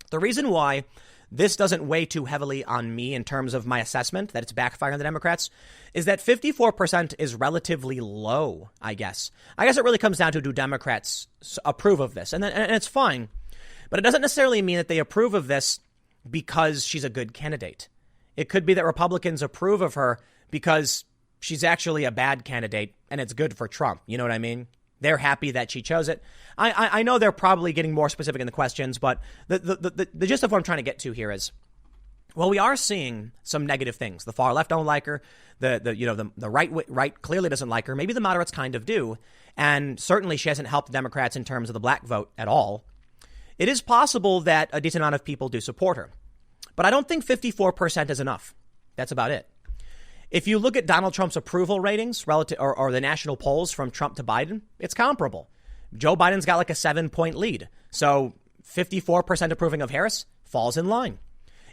The reason why this doesn't weigh too heavily on me in terms of my assessment that it's backfiring on the Democrats, is that 54% is relatively low, I guess. I guess it really comes down to, do Democrats approve of this? And it's fine, but it doesn't necessarily mean that they approve of this because she's a good candidate. It could be that Republicans approve of her because she's actually a bad candidate and it's good for Trump. You know what I mean? They're happy that she chose it. I know they're probably getting more specific in the questions, but the gist of what I'm trying to get to here is, well, we are seeing some negative things. The far left don't like her. The right clearly doesn't like her. Maybe the moderates kind of do. And certainly she hasn't helped the Democrats in terms of the black vote at all. It is possible that a decent amount of people do support her, but I don't think 54% is enough. That's about it. If you look at Donald Trump's approval ratings relative or the national polls from Trump to Biden, it's comparable. Joe Biden's got like a 7-point lead. So 54% approving of Harris falls in line.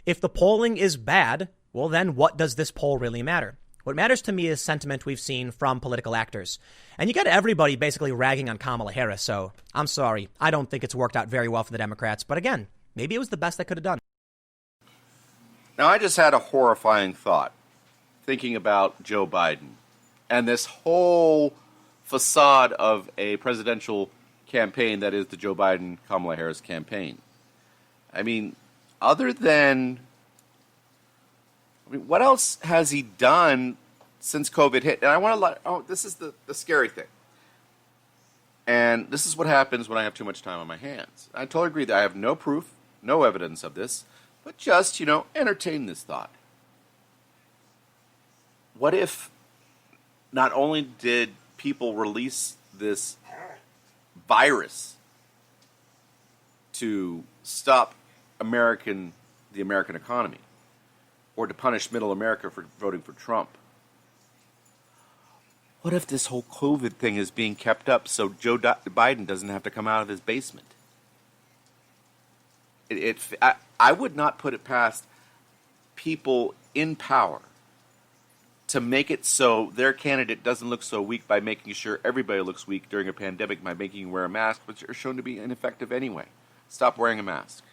If the polling is bad, well, then what does this poll really matter? What matters to me is sentiment we've seen from political actors. And you got everybody basically ragging on Kamala Harris. So I'm sorry. I don't think it's worked out very well for the Democrats. But again, maybe it was the best they could have done. Now, I just had a horrifying thought thinking about Joe Biden and this whole facade of a presidential campaign that is the Joe Biden-Kamala Harris campaign. I mean, other than, what else has he done since COVID hit? And I want to this is the scary thing. And this is what happens when I have too much time on my hands. I totally agree that I have no proof, no evidence of this, but just, entertain this thought. What if not only did people release this virus to stop the American economy, or to punish middle America for voting for Trump? What if this whole COVID thing is being kept up so Joe Biden doesn't have to come out of his basement? I would not put it past people in power to make it so their candidate doesn't look so weak by making sure everybody looks weak during a pandemic by making you wear a mask, which are shown to be ineffective anyway. Stop wearing a mask.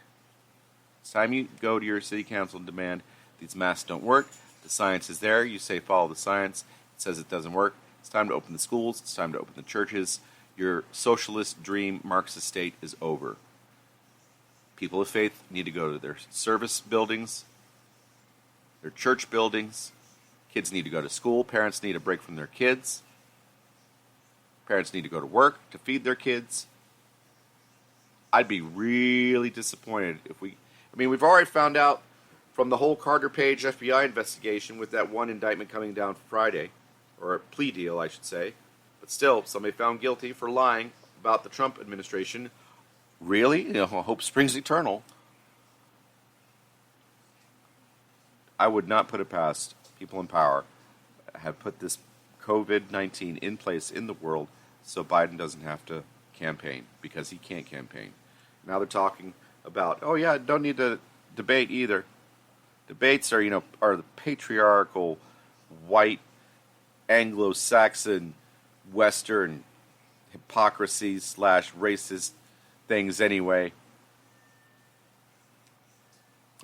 It's time you go to your city council and demand these masks don't work. The science is there. You say follow the science. It says it doesn't work. It's time to open the schools. It's time to open the churches. Your socialist dream Marxist state is over. People of faith need to go to their service buildings, their church buildings. Kids need to go to school. Parents need a break from their kids. Parents need to go to work to feed their kids. I'd be really disappointed if we've already found out from the whole Carter Page FBI investigation with that one indictment coming down Friday, or a plea deal, I should say. But still, somebody found guilty for lying about the Trump administration. Really? Hope springs eternal. I would not put it past people in power have put this COVID-19 in place in the world so Biden doesn't have to campaign, because he can't campaign. Now they're talking about, don't need to debate either. Debates are the patriarchal, white, Anglo-Saxon, Western hypocrisy / racist things anyway.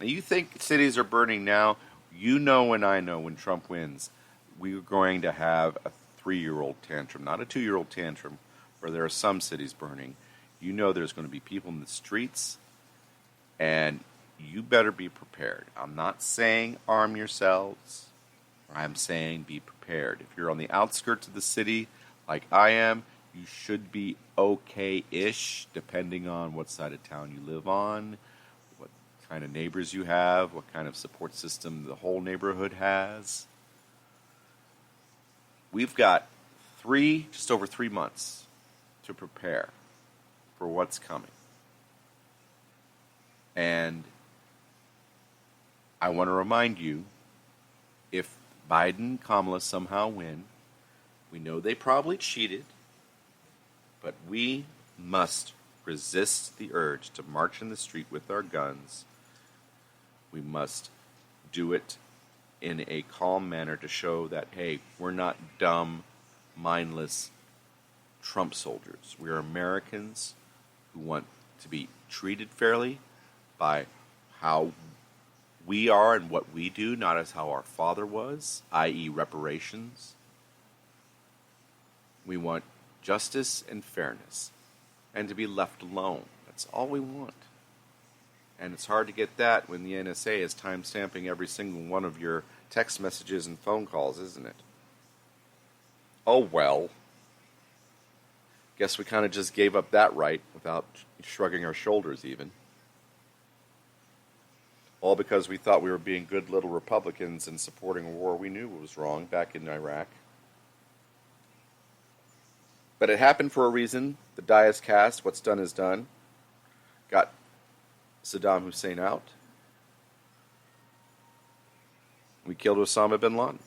You think cities are burning now? And I know when Trump wins, we're going to have a 3-year-old tantrum, not a 2-year-old tantrum, where there are some cities burning. There's going to be people in the streets, and you better be prepared. I'm not saying arm yourselves. I'm saying be prepared. If you're on the outskirts of the city, like I am, you should be okay-ish, depending on what side of town you live on, what kind of neighbors you have, what kind of support system the whole neighborhood has. We've got just over 3 months to prepare for what's coming. And I want to remind you, if Biden and Kamala somehow win, we know they probably cheated, but we must resist the urge to march in the street with our guns. We must do it in a calm manner to show that, hey, we're not dumb, mindless Trump soldiers. We're Americans who want to be treated fairly by how we are and what we do, not as how our father was, i.e. reparations. We want justice and fairness, and to be left alone. That's all we want. And it's hard to get that when the NSA is time-stamping every single one of your text messages and phone calls, isn't it? Oh, well. Guess we kind of just gave up that right without shrugging our shoulders even. All because we thought we were being good little Republicans and supporting a war we knew was wrong back in Iraq. But it happened for a reason. The die is cast. What's done is done. Got Saddam Hussein out. We killed Osama bin Laden.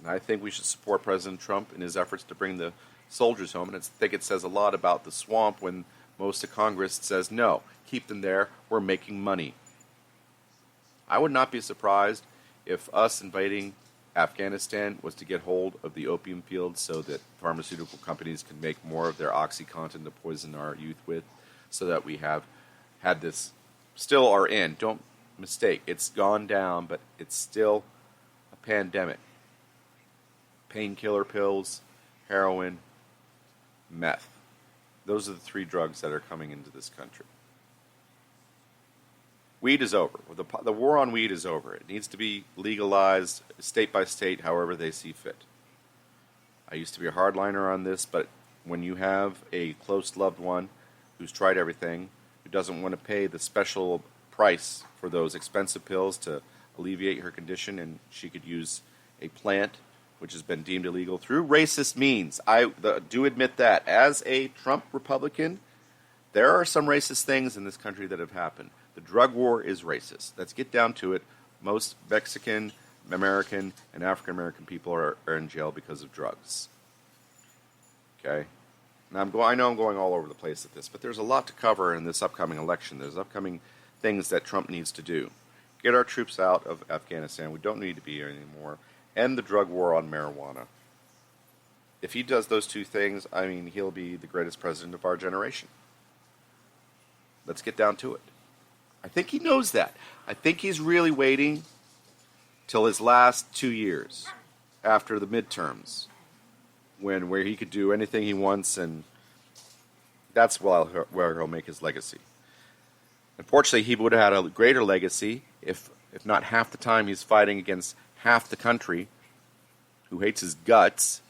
And I think we should support President Trump in his efforts to bring the soldiers home. And I think it says a lot about the swamp when most of Congress says, no, keep them there. We're making money. I would not be surprised if us invading Afghanistan was to get hold of the opium fields so that pharmaceutical companies can make more of their OxyContin to poison our youth with, so that we have had this, still are in. Don't mistake, it's gone down, but it's still a pandemic. Painkiller pills, heroin, meth. Those are the three drugs that are coming into this country. Weed is over. The war on weed is over. It needs to be legalized state by state, however they see fit. I used to be a hardliner on this, but when you have a close loved one who's tried everything, who doesn't want to pay the special price for those expensive pills to alleviate her condition, and she could use a plant which has been deemed illegal through racist means. I do admit that. As a Trump Republican, there are some racist things in this country that have happened. The drug war is racist. Let's get down to it. Most Mexican, American, and African American people are in jail because of drugs. Okay? Now I know I'm going all over the place at this, but there's a lot to cover in this upcoming election. There's upcoming things that Trump needs to do. Get our troops out of Afghanistan. We don't need to be here anymore. End the drug war on marijuana. If he does those two things, I mean, he'll be the greatest president of our generation. Let's get down to it. I think he knows that. I think he's really waiting till his last 2 years after the midterms, where he could do anything he wants, and that's where he'll make his legacy. Unfortunately, he would have had a greater legacy if not half the time he's fighting against half the country who hates his guts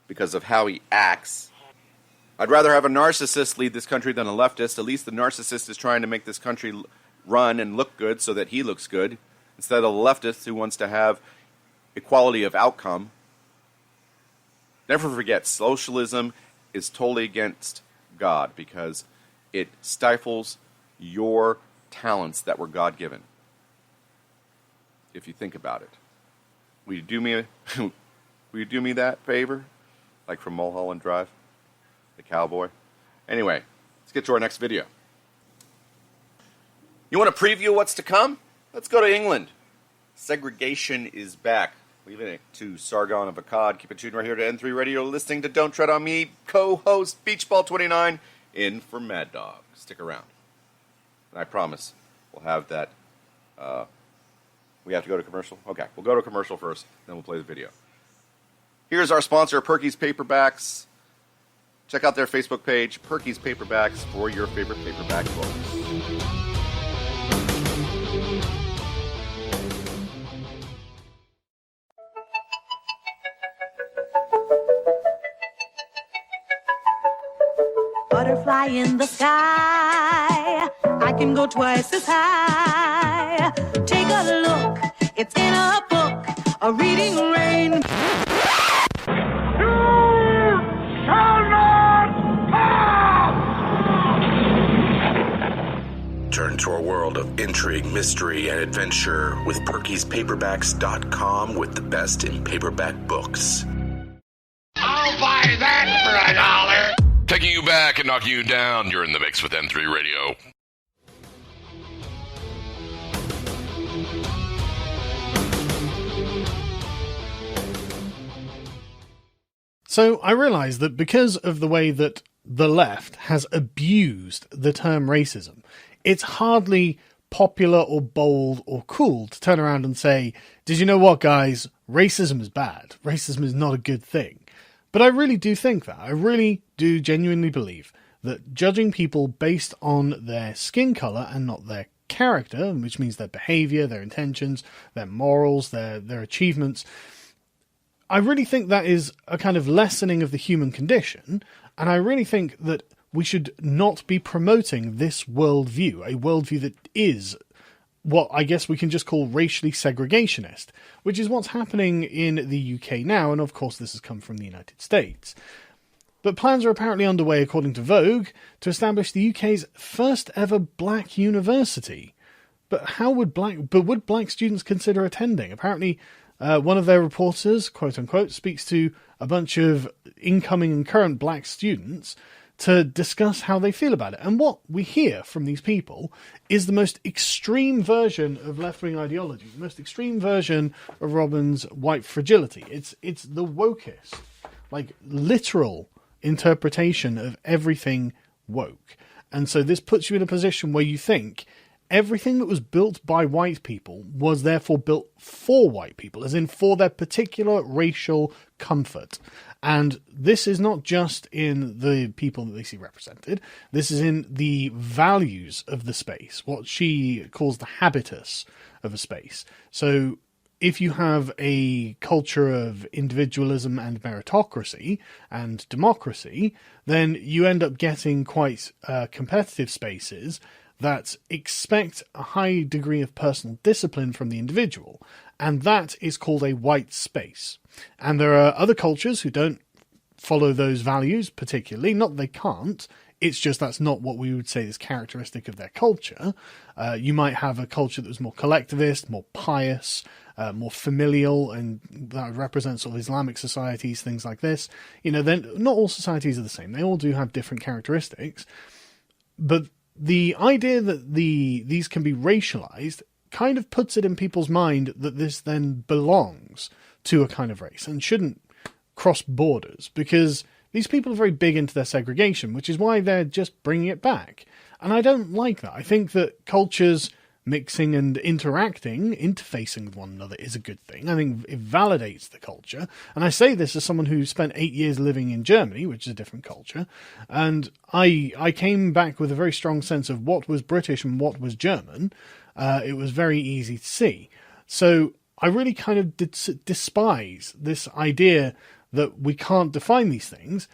because of how he acts. I'd rather have a narcissist lead this country than a leftist. At least the narcissist is trying to make this country run and look good so that he looks good, instead of a leftist who wants to have equality of outcome. Never forget, socialism is totally against God because it stifles your talents that were God-given. If you think about it. Will you do me that favor? Like from Mulholland Drive? The cowboy? Anyway, let's get to our next video. You want to preview what's to come? Let's go to England. Segregation is back. Leaving it to Sargon of Akkad. Keep it tuned right here to N3 Radio, listening to Don't Tread on Me, co-host Beachball29, in for Mad Dog. Stick around. And I promise we'll have that. We have to go to commercial? Okay, we'll go to commercial first, then we'll play the video. Here's our sponsor, Perky's Paperbacks. Check out their Facebook page, Perky's Paperbacks, for your favorite paperback books. Butterfly in the sky, I can go twice as high. Take a look, it's in a book, a reading rain. Turn to a world of intrigue, mystery, and adventure with Perky'sPaperbacks.com, with the best in paperback books. I'll buy that for $1. Taking you back and knocking you down, you're in the mix with N3 Radio. So I realise that because of the way that the left has abused the term racism, it's hardly popular or bold or cool to turn around and say, did you know what, guys? Racism is bad. Racism is not a good thing. But I really do think that. I really do genuinely believe that judging people based on their skin colour and not their character, which means their behaviour, their intentions, their morals, their achievements, I really think that is a kind of lessening of the human condition, and I really think that we should not be promoting this worldview, a worldview that is what I guess we can just call racially segregationist, which is what's happening in the UK now, and of course this has come from the United States. But plans are apparently underway, according to Vogue, to establish the UK's first ever black university. But would black students consider attending? Apparently, one of their reporters, quote unquote, speaks to a bunch of incoming and current black students to discuss how they feel about it. And what we hear from these people is the most extreme version of left-wing ideology, the most extreme version of Robin's white fragility. It's the wokest, like literal interpretation of everything woke. And so this puts you in a position where you think everything that was built by white people was therefore built for white people, as in for their particular racial comfort. And this is not just in the people that they see represented. This is in the values of the space, what she calls the habitus of a space. So if you have a culture of individualism and meritocracy and democracy, then you end up getting quite competitive spaces that expect a high degree of personal discipline from the individual, and that is called a white space. And there are other cultures who don't follow those values particularly, not that they can't, it's just that's not what we would say is characteristic of their culture. You might have a culture that was more collectivist, more pious, more familial, and that would represent sort of Islamic societies, things like this. You know, then not all societies are the same. They all do have different characteristics, but the idea that these can be racialized kind of puts it in people's mind that this then belongs to a kind of race and shouldn't cross borders, because these people are very big into their segregation, which is why they're just bringing it back. And I don't like that. I think that cultures mixing and interfacing with one another is a good thing. I think it validates the culture. And I say this as someone who spent 8 years living in Germany, which is a different culture. And I came back with a very strong sense of what was British and what was German. It was very easy to see. So I really kind of despise this idea that we can't define these things.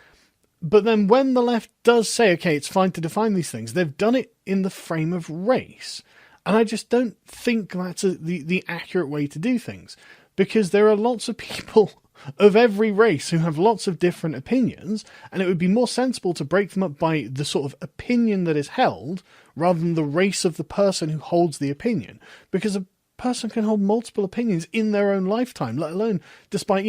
But then when the left does say, okay, it's fine to define these things, they've done it in the frame of race. And I just don't think that's the accurate way to do things, because there are lots of people of every race who have lots of different opinions, and it would be more sensible to break them up by the sort of opinion that is held rather than the race of the person who holds the opinion, because a person can hold multiple opinions in their own lifetime, let alone despite,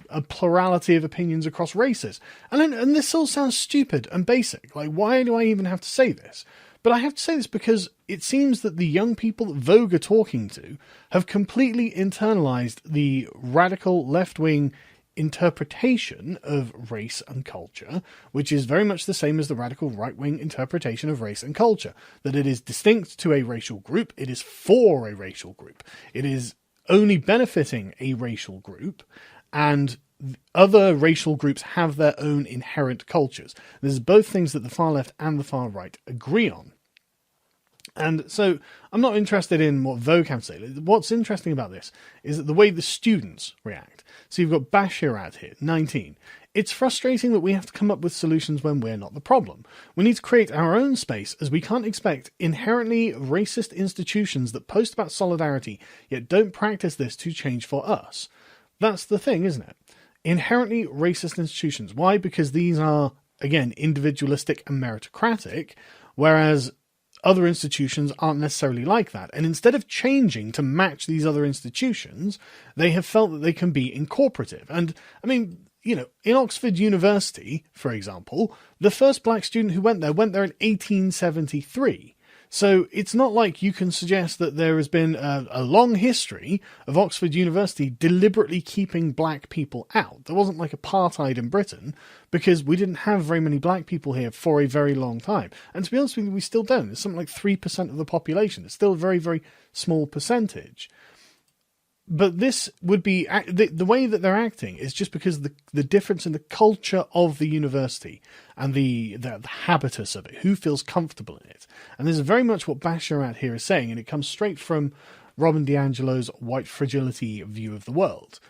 a plurality of opinions across races. And this all sounds stupid and basic. Like, why do I even have to say this? But I have to say this because it seems that the young people that Vogue are talking to have completely internalized the radical left-wing interpretation of race and culture, which is very much the same as the radical right-wing interpretation of race and culture, that it is distinct to a racial group, it is for a racial group, it is only benefiting a racial group, and other racial groups have their own inherent cultures. There's both things that the far left and the far right agree on. And so I'm not interested in what Vogue have to say. What's interesting about this is that the way the students react. So you've got Bashirad here, 19. It's frustrating that we have to come up with solutions when we're not the problem. We need to create our own space, as we can't expect inherently racist institutions that post about solidarity yet don't practice this to change for us. That's the thing, isn't it? Inherently racist institutions. Why? Because these are, again, individualistic and meritocratic, whereas other institutions aren't necessarily like that. And instead of changing to match these other institutions, they have felt that they can be incorporative. And, I mean, in Oxford University, for example, the first black student who went there in 1873. So it's not like you can suggest that there has been a long history of Oxford University deliberately keeping black people out. There wasn't like apartheid in Britain because we didn't have very many black people here for a very long time. And to be honest with you, we still don't. It's something like 3% of the population. It's still a very, very small percentage. But this would be, the way that they're acting is just because the difference in the culture of the university and the habitus of it, who feels comfortable in it. And this is very much what Basharat here is saying, and it comes straight from Robin DiAngelo's white fragility view of the world.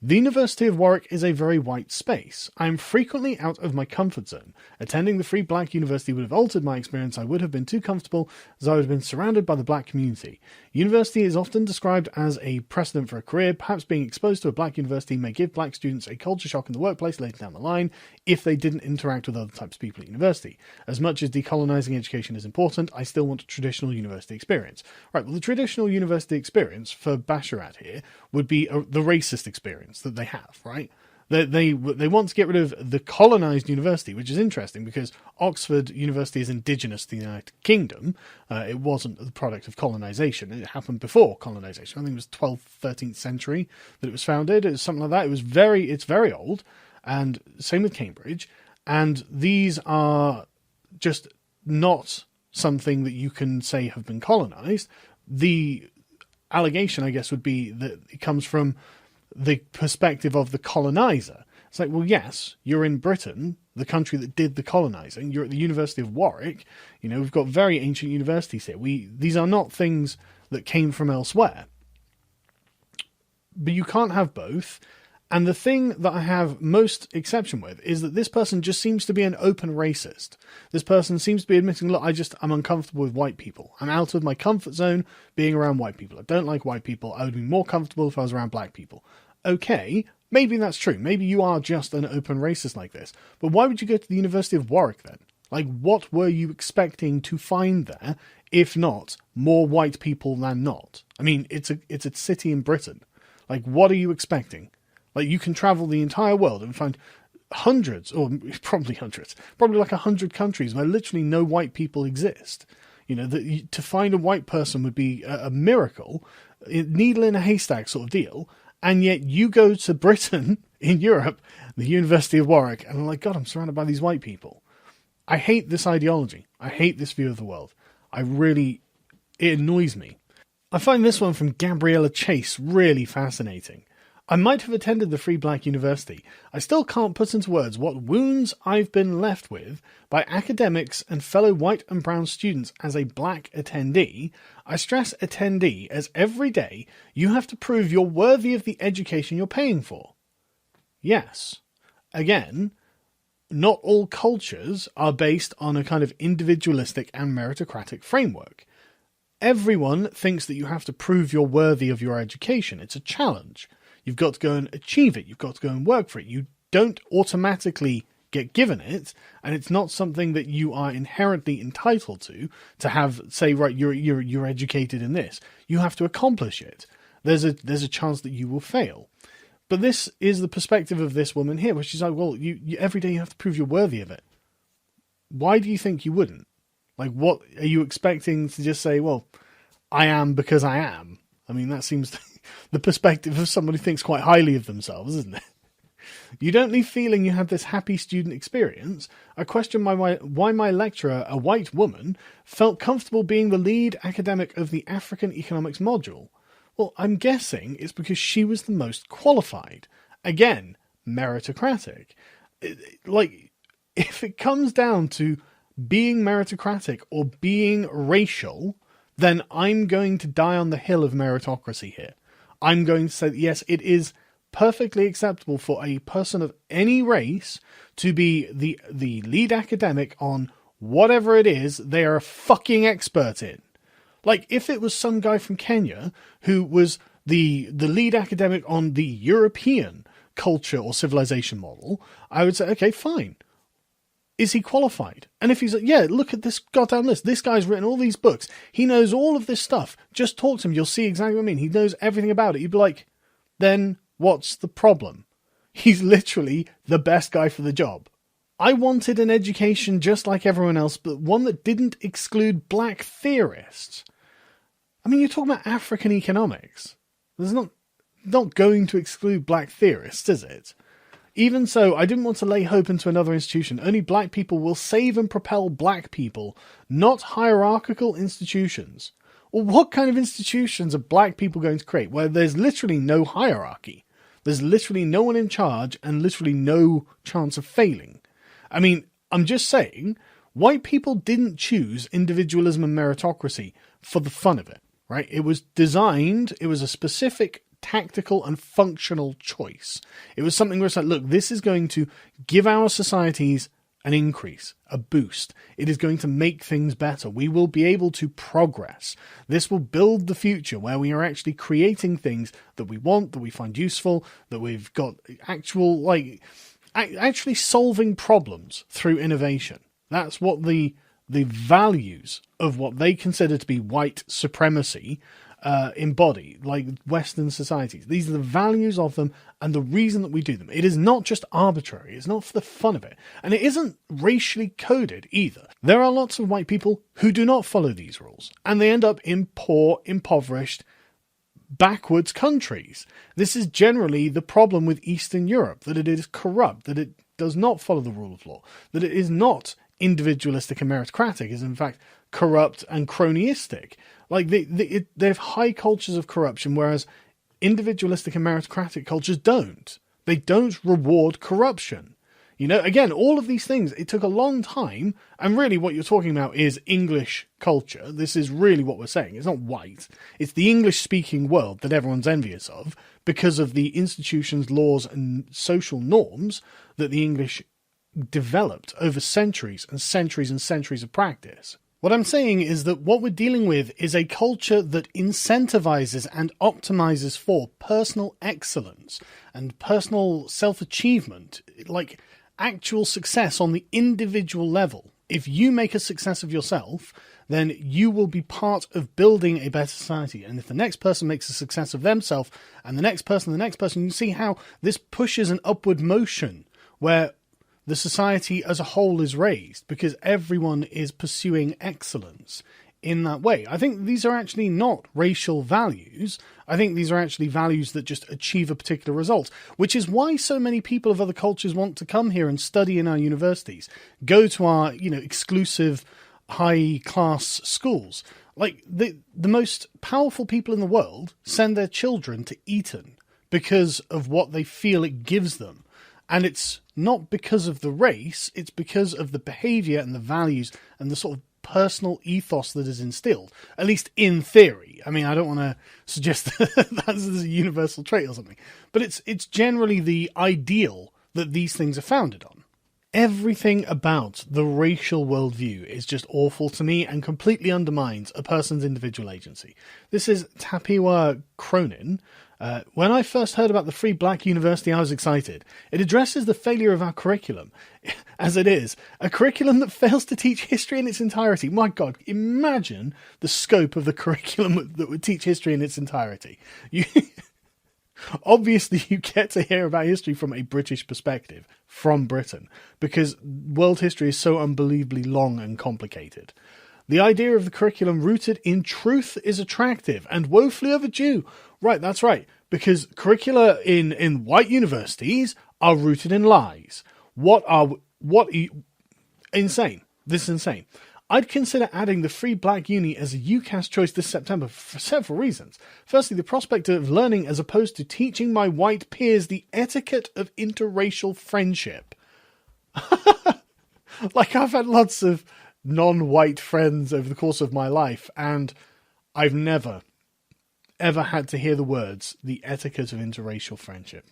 The University of Warwick is a very white space. I am frequently out of my comfort zone. Attending the free black university would have altered my experience. I would have been too comfortable as I would have been surrounded by the black community. University is often described as a precedent for a career. Perhaps being exposed to a black university may give black students a culture shock in the workplace later down the line if they didn't interact with other types of people at university. As much as decolonizing education is important, I still want a traditional university experience. Right, well, the traditional university experience for Basharat here would be the racist experience that they have, right? They want to get rid of the colonised university, which is interesting because Oxford University is indigenous to the United Kingdom. It wasn't the product of colonisation. It happened before colonisation. I think it was 12th, 13th century that it was founded. It was something like that. It's very old, and same with Cambridge. And these are just not something that you can say have been colonised. The allegation, I guess, would be that it comes from the perspective of the colonizer. It's like, well, yes, you're in Britain, the country that did the colonizing. You're at the University of Warwick. You know, we've got very ancient universities here. These are not things that came from elsewhere. But you can't have both. And the thing that I have most exception with is that this person just seems to be an open racist. This person seems to be admitting, look, I'm uncomfortable with white people. I'm out of my comfort zone being around white people. I don't like white people. I would be more comfortable if I was around black people. Okay, maybe that's true. Maybe you are just an open racist like this. But why would you go to the University of Warwick then? Like, what were you expecting to find there, if not more white people than not? I mean, it's a city in Britain. Like, what are you expecting? Like, you can travel the entire world and find hundreds, or probably like 100 countries where literally no white people exist. You know, to find a white person would be a miracle, needle in a haystack sort of deal. And yet you go to Britain, in Europe, the University of Warwick, and I'm like, God, I'm surrounded by these white people. I hate this ideology. I hate this view of the world. It annoys me. I find this one from Gabriella Chase really fascinating. I might have attended the Free Black University. I still can't put into words what wounds I've been left with by academics and fellow white and brown students as a black attendee. I stress attendee as every day you have to prove you're worthy of the education you're paying for. Yes. Again, not all cultures are based on a kind of individualistic and meritocratic framework. Everyone thinks that you have to prove you're worthy of your education. It's a challenge. You've got to go and achieve it. You've got to go and work for it. You don't automatically get given it, and it's not something that you are inherently entitled to have, say, right, you're educated in this. You have to accomplish it. There's a chance that you will fail. But this is the perspective of this woman here, where she's like, well, you every day you have to prove you're worthy of it. Why do you think you wouldn't? Like, what are you expecting to just say, well, I am because I am? I mean, that seems the perspective of someone who thinks quite highly of themselves, isn't it? You don't leave feeling you had this happy student experience. I question why my lecturer, a white woman, felt comfortable being the lead academic of the African economics module. Well, I'm guessing it's because she was the most qualified. Again, meritocratic. Like, if it comes down to being meritocratic or being racial, then I'm going to die on the hill of meritocracy here. I'm going to say that, yes, it is perfectly acceptable for a person of any race to be the lead academic on whatever it is they are a fucking expert in. Like, if it was some guy from Kenya who was the lead academic on the European culture or civilization model, I would say, okay, fine. Is he qualified? And if he's like, yeah, look at this goddamn list. This guy's written all these books. He knows all of this stuff. Just talk to him. You'll see exactly what I mean. He knows everything about it. You'd be like, then what's the problem? He's literally the best guy for the job. I wanted an education just like everyone else, but one that didn't exclude black theorists. I mean, you're talking about African economics. There's not going to exclude black theorists, is it? Even so, I didn't want to lay hope into another institution. Only black people will save and propel black people, not hierarchical institutions. Well, what kind of institutions are black people going to create where there's literally no hierarchy? There's literally no one in charge and literally no chance of failing. I mean, I'm just saying, white people didn't choose individualism and meritocracy for the fun of it, right? It was designed, it was a specific tactical and functional choice. It was something where it's like, look, this is going to give our societies an increase, a boost. It is going to make things better. We will be able to progress. This will build the future where we are actually creating things that we want, that we find useful, that we've got actually solving problems through innovation. That's what the values of what they consider to be white supremacy embody, like Western societies. These are the values of them and the reason that we do them. It is not just arbitrary. It's not for the fun of it. And it isn't racially coded either. There are lots of white people who do not follow these rules, and they end up in poor, impoverished, backwards countries. This is generally the problem with Eastern Europe, that it is corrupt, that it does not follow the rule of law, that it is not individualistic and meritocratic, it is in fact corrupt and cronyistic. Like, they have high cultures of corruption, whereas individualistic and meritocratic cultures don't. They don't reward corruption. You know, again, all of these things, it took a long time, and really what you're talking about is English culture. This is really what we're saying. It's not white. It's the English-speaking world that everyone's envious of because of the institutions, laws, and social norms that the English developed over centuries and centuries and centuries of practice. What I'm saying is that what we're dealing with is a culture that incentivizes and optimizes for personal excellence and personal self-achievement, like actual success on the individual level. If you make a success of yourself, then you will be part of building a better society. And if the next person makes a success of themselves, and the next person, you see how this pushes an upward motion where the society as a whole is raised because everyone is pursuing excellence in that way. I think these are actually not racial values. I think these are actually values that just achieve a particular result, which is why so many people of other cultures want to come here and study in our universities, go to our, exclusive high-class schools. Like, the most powerful people in the world send their children to Eton because of what they feel it gives them. And it's not because of the race, it's because of the behaviour and the values and the sort of personal ethos that is instilled, at least in theory. I mean, I don't want to suggest that that's a universal trait or something, but it's generally the ideal that these things are founded on. Everything about the racial worldview is just awful to me and completely undermines a person's individual agency. This is Tapiwa Cronin. When I first heard about the Free Black University, I was excited. It addresses the failure of our curriculum, as it is, a curriculum that fails to teach history in its entirety. My God, imagine the scope of the curriculum that would teach history in its entirety. Obviously, you get to hear about history from a British perspective, from Britain, because world history is so unbelievably long and complicated. The idea of the curriculum rooted in truth is attractive and woefully overdue. Right, that's right, because curricula in white universities are rooted in lies. Insane. This is insane. I'd consider adding the Free Black Uni as a UCAS choice this September for several reasons. Firstly, the prospect of learning as opposed to teaching my white peers the etiquette of interracial friendship. Like, I've had lots of non-white friends over the course of my life, and I've never, ever had to hear the words, the etiquette of interracial friendship.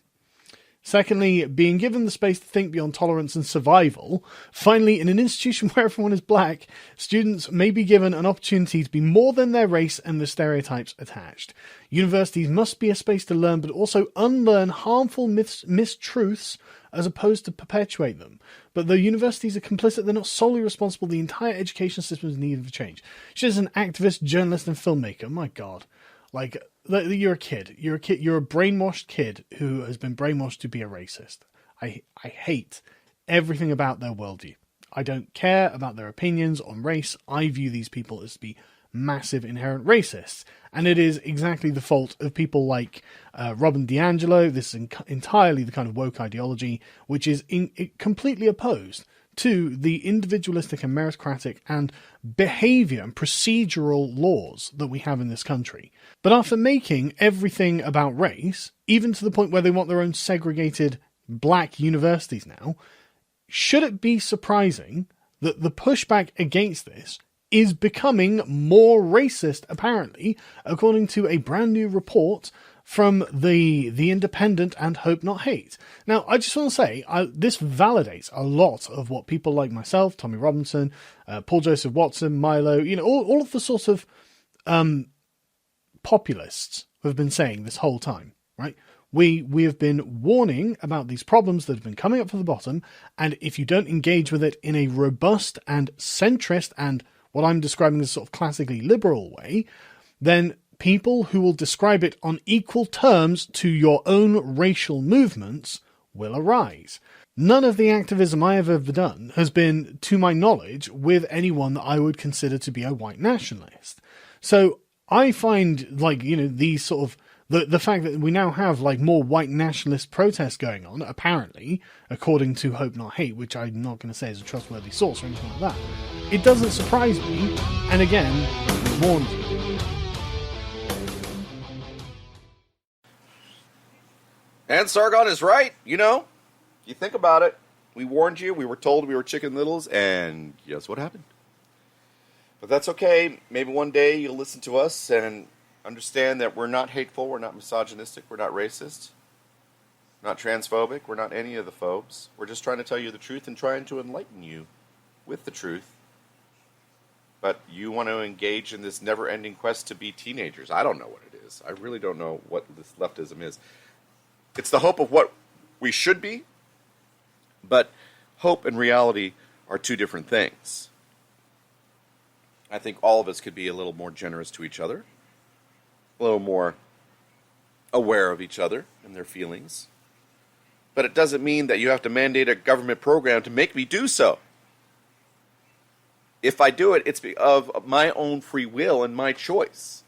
Secondly, being given the space to think beyond tolerance and survival. Finally, in an institution where everyone is black, students may be given an opportunity to be more than their race and the stereotypes attached. Universities must be a space to learn, but also unlearn harmful mistruths as opposed to perpetuate them. But though universities are complicit, they're not solely responsible. The entire education system is in need of change. She's an activist, journalist, and filmmaker. My God. Like, you're a kid. You're a brainwashed kid who has been brainwashed to be a racist. I hate everything about their worldview. I don't care about their opinions on race. I view these people as to be massive inherent racists. And it is exactly the fault of people like Robin DiAngelo. This is entirely the kind of woke ideology, which is completely opposed to the individualistic and meritocratic and behavior and procedural laws that we have in this country. But after making everything about race, even to the point where they want their own segregated black universities now, should it be surprising that the pushback against this is becoming more racist, apparently, according to a brand new report from the Independent and Hope Not Hate. Now, I just want to say, this validates a lot of what people like myself, Tommy Robinson, Paul Joseph Watson, Milo, all of the sort of populists have been saying this whole time, right? We have been warning about these problems that have been coming up from the bottom, and if you don't engage with it in a robust and centrist and what I'm describing as sort of classically liberal way, then people who will describe it on equal terms to your own racial movements will arise. None of the activism I have ever done has been, to my knowledge, with anyone that I would consider to be a white nationalist. So I find, these sort of the fact that we now have more white nationalist protests going on, apparently, according to Hope Not Hate, which I'm not going to say is a trustworthy source or anything like that, it doesn't surprise me, and again, warned you. And Sargon is right, You think about it. We warned you, we were told we were chicken littles, and guess what happened? But that's okay. Maybe one day you'll listen to us and understand that we're not hateful, we're not misogynistic, we're not racist, not transphobic, we're not any of the phobes. We're just trying to tell you the truth and trying to enlighten you with the truth. But you want to engage in this never-ending quest to be teenagers. I don't know what it is. I really don't know what this leftism is. It's the hope of what we should be, but hope and reality are two different things. I think all of us could be a little more generous to each other, a little more aware of each other and their feelings. But it doesn't mean that you have to mandate a government program to make me do so. If I do it, it's of my own free will and my choice.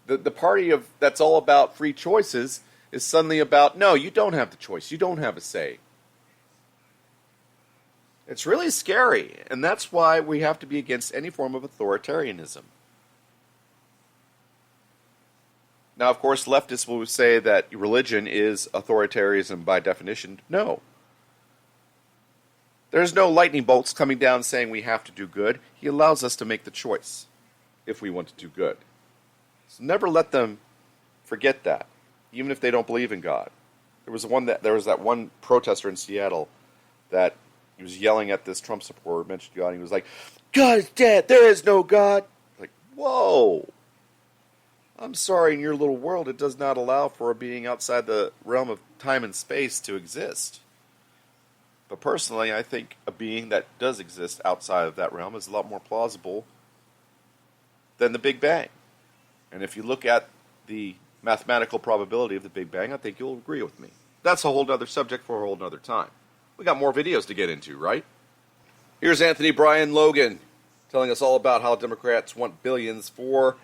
The party that's all about free choices is suddenly about, no, you don't have the choice. You don't have a say. It's really scary, and that's why we have to be against any form of authoritarianism. Now, of course, leftists will say that religion is authoritarianism by definition. No. There's no lightning bolts coming down saying we have to do good. He allows us to make the choice if we want to do good. So never let them forget that, even if they don't believe in God. There was that one protester in Seattle that he was yelling at this Trump supporter, mentioned God, and he was like, God is dead, there is no God. Like, whoa. I'm sorry, in your little world, it does not allow for a being outside the realm of time and space to exist. But personally, I think a being that does exist outside of that realm is a lot more plausible than the Big Bang. And if you look at the mathematical probability of the Big Bang, I think you'll agree with me. That's a whole other subject for a whole other time. We got more videos to get into, right? Here's Anthony Brian Logan telling us all about how Democrats want billions for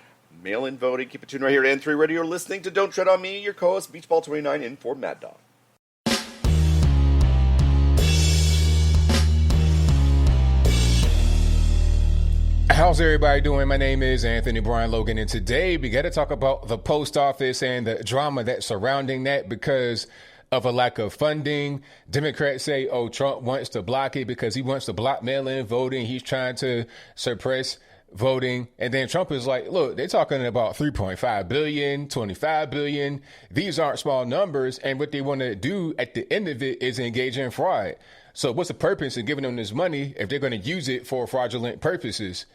mail-in voting. Keep it tuned right here at N3 Radio. You're listening to Don't Tread on Me, your co-host, Beachball29, in for Mad Dog. How's everybody doing? My name is Anthony Brian Logan, and today we got to talk about the post office and the drama that's surrounding that because of a lack of funding. Democrats say, oh, Trump wants to block it because he wants to block mail-in voting. He's trying to suppress voting. And then Trump is like, look, they're talking about 3.5 billion, 25 billion. These aren't small numbers. And what they want to do at the end of it is engage in fraud. So what's the purpose of giving them this money if they're going to use it for fraudulent purposes?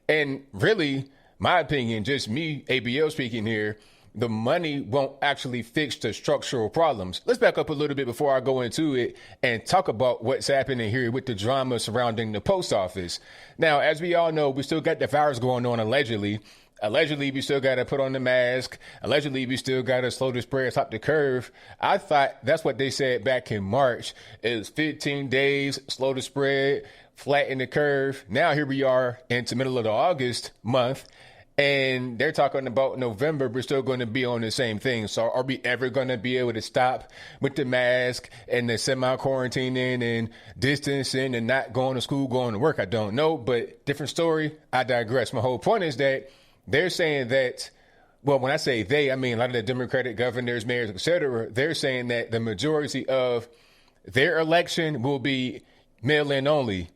And really, my opinion, just me, ABL speaking here, the money won't actually fix the structural problems. Let's back up a little bit before I go into it and talk about what's happening here with the drama surrounding the post office. Now, as we all know, we still got the virus going on allegedly. Allegedly, we still got to put on the mask. Allegedly, we still got to slow the spread, stop the curve. I thought that's what they said back in March. It was 15 days, slow the spread, flatten the curve. Now here we are into the middle of the August month, and they're talking about November. We're still going to be on the same thing. So are we ever going to be able to stop with the mask and the semi-quarantining and distancing and not going to school, going to work? I don't know, but different story. I digress. My whole point is that they're saying that, well, when I say they, I mean a lot of the Democratic governors, mayors, et cetera, they're saying that the majority of their election will be mail-in only,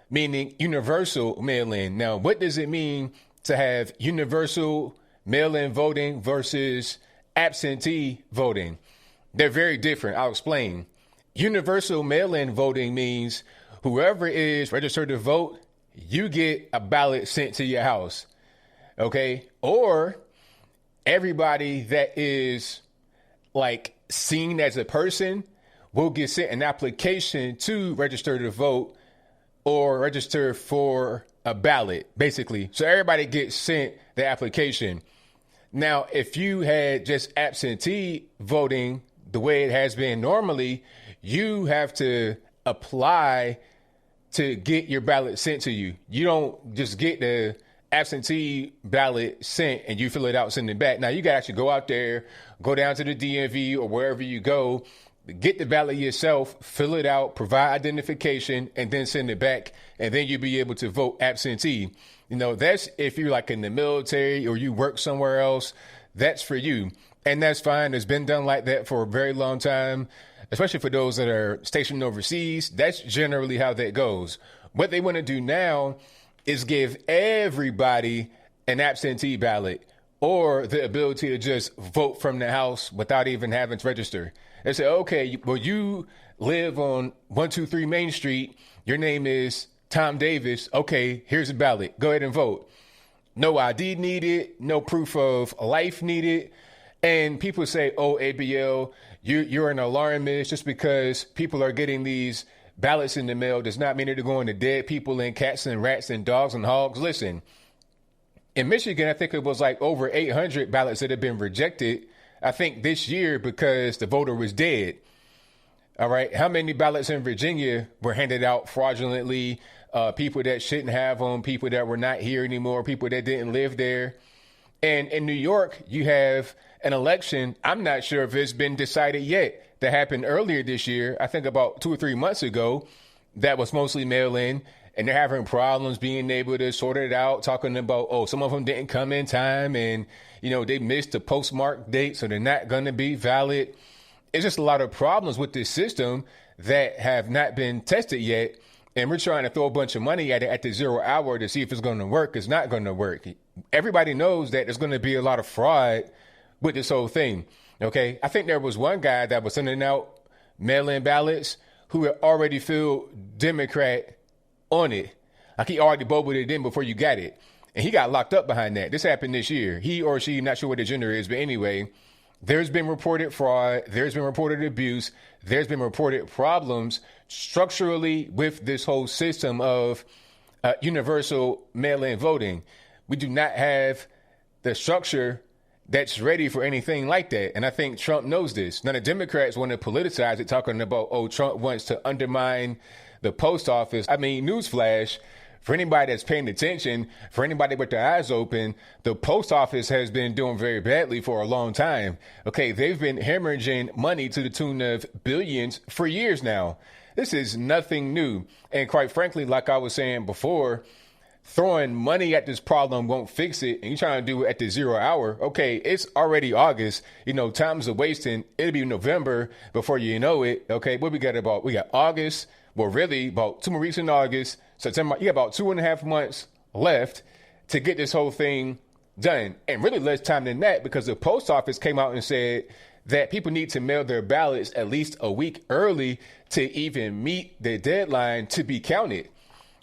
meaning universal mail-in. Now, what does it mean to have universal mail-in voting versus absentee voting? They're very different. I'll explain. Universal mail-in voting means whoever is registered to vote, you get a ballot sent to your house. Okay, or everybody that is like seen as a person will get sent an application to register to vote or register for a ballot, basically. So everybody gets sent the application. Now, if you had just absentee voting the way it has been normally, you have to apply to get your ballot sent to you. You don't just get the absentee ballot sent and you fill it out, send it back. Now you got to actually go out there, go down to the DMV or wherever you go, get the ballot yourself, fill it out, provide identification, and then send it back. And then you'll be able to vote absentee. You know, that's if you're like in the military or you work somewhere else, that's for you. And that's fine. It's been done like that for a very long time, especially for those that are stationed overseas. That's generally how that goes. What they want to do now is give everybody an absentee ballot or the ability to just vote from the house without even having to register. They say, okay, well, you live on 123 Main Street. Your name is Tom Davis. Okay, here's a ballot. Go ahead and vote. No ID needed, no proof of life needed. And people say, oh, ABL, you're an alarmist. Just because people are getting these ballots in the mail does not mean that they're going to dead people and cats and rats and dogs and hogs. Listen, in Michigan, I think it was like over 800 ballots that have been rejected, I think this year, because the voter was dead. All right. How many ballots in Virginia were handed out fraudulently? People that shouldn't have them, people that were not here anymore, people that didn't live there. And in New York, you have an election. I'm not sure if it's been decided yet. That happened earlier this year, I think about 2 or 3 months ago, that was mostly mail-in, and they're having problems being able to sort it out, talking about, oh, some of them didn't come in time and, you know, they missed the postmark date, so they're not going to be valid. It's just a lot of problems with this system that have not been tested yet, and we're trying to throw a bunch of money at it at the 0 hour to see if it's going to work. It's not going to work. Everybody knows that there's going to be a lot of fraud with this whole thing. Okay, I think there was one guy that was sending out mail-in ballots who had already filled Democrat on it. Like he already bubbled it in before you got it. And he got locked up behind that. This happened this year. He or she, not sure what the gender is, but anyway, there's been reported fraud. There's been reported abuse. There's been reported problems structurally with this whole system of universal mail-in voting. We do not have the structure that's ready for anything like that. And I think Trump knows this. Now, the Democrats want to politicize it, talking about, oh, Trump wants to undermine the post office. I mean, newsflash, for anybody that's paying attention, for anybody with their eyes open, the post office has been doing very badly for a long time. Okay, they've been hemorrhaging money to the tune of billions for years now. This is nothing new. And quite frankly, like I was saying before, throwing money at this problem won't fix it, and you're trying to do it at the 0 hour. Okay, it's already August. You know, time's a wasting. It'll be November before you know it. Okay, what we got about? We got August. Well, really, about 2 more weeks in August. September, you got about 2.5 months left to get this whole thing done. And really less time than that, because the post office came out and said that people need to mail their ballots at least a week early to even meet the deadline to be counted.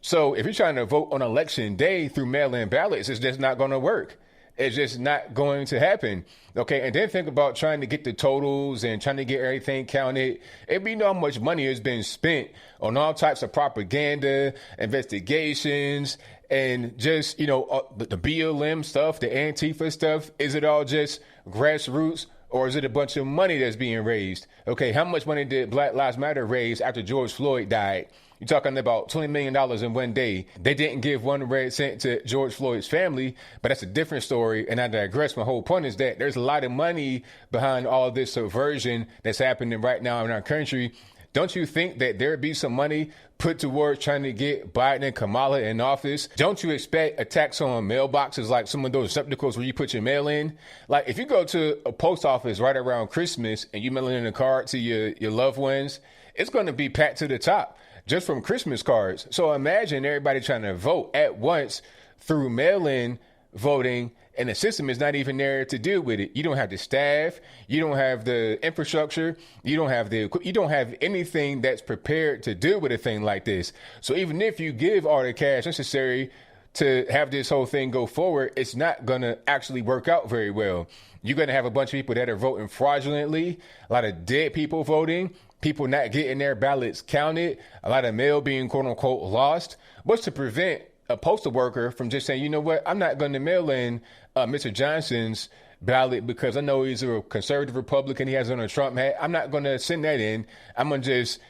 So if you're trying to vote on election day through mail-in ballots, it's just not going to work. It's just not going to happen. Okay. And then think about trying to get the totals and trying to get everything counted. If you know how much money has been spent on all types of propaganda, investigations, And just, the BLM stuff, the Antifa stuff, is it all just grassroots, or is it a bunch of money that's being raised? Okay, how much money did Black Lives Matter raise after George Floyd died? You're talking about $20 million in one day. They didn't give 1 red cent to George Floyd's family, but that's a different story, and I digress. My whole point is that there's a lot of money behind all this subversion that's happening right now in our country. Don't you think that there'd be some money put towards trying to get Biden and Kamala in office? Don't you expect attacks on mailboxes like some of those receptacles where you put your mail in? Like if you go to a post office right around Christmas and you mail in a card to your loved ones, it's going to be packed to the top just from Christmas cards. So imagine everybody trying to vote at once through mail-in voting, and the system is not even there to deal with it. You don't have the staff. You don't have the infrastructure. You don't have anything that's prepared to deal with a thing like this. So even if you give all the cash necessary to have this whole thing go forward, it's not going to actually work out very well. You're going to have a bunch of people that are voting fraudulently, a lot of dead people voting, people not getting their ballots counted, a lot of mail being quote unquote lost. What's to prevent a postal worker from just saying, you know what, I'm not going to mail in Mr. Johnson's ballot because I know he's a conservative Republican. He has on a Trump hat. I'm not going to send that in. I'm going to just,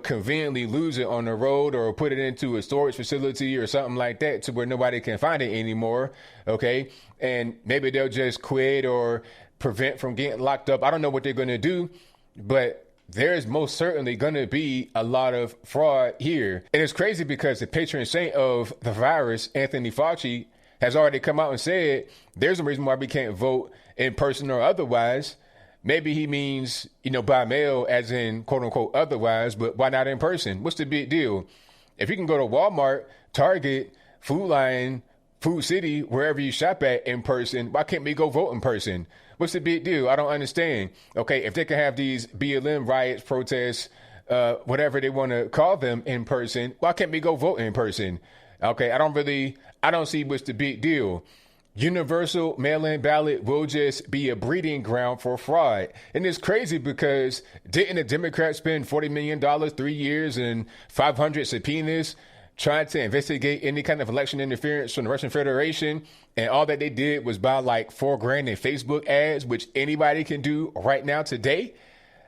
conveniently lose it on the road or put it into a storage facility or something like that to where nobody can find it anymore. Okay. And maybe they'll just quit or prevent from getting locked up. I don't know what they're going to do, but there's most certainly going to be a lot of fraud here. And it's crazy because the patron saint of the virus, Anthony Fauci, has already come out and said there's a reason why we can't vote in person or otherwise. Maybe he means, by mail as in quote unquote otherwise, but why not in person? What's the big deal? If you can go to Walmart, Target, Food Lion, Food City, wherever you shop at in person, why can't we go vote in person? What's the big deal? I don't understand. Okay, if they can have these BLM riots, protests, whatever they want to call them in person, why can't we go vote in person? Okay, I don't see what's the big deal. Universal mail-in ballot will just be a breeding ground for fraud. And it's crazy because didn't the Democrats spend $40 million, 3 years, and 500 subpoenas trying to investigate any kind of election interference from the Russian Federation? And all that they did was buy like $4,000 in Facebook ads, which anybody can do right now today.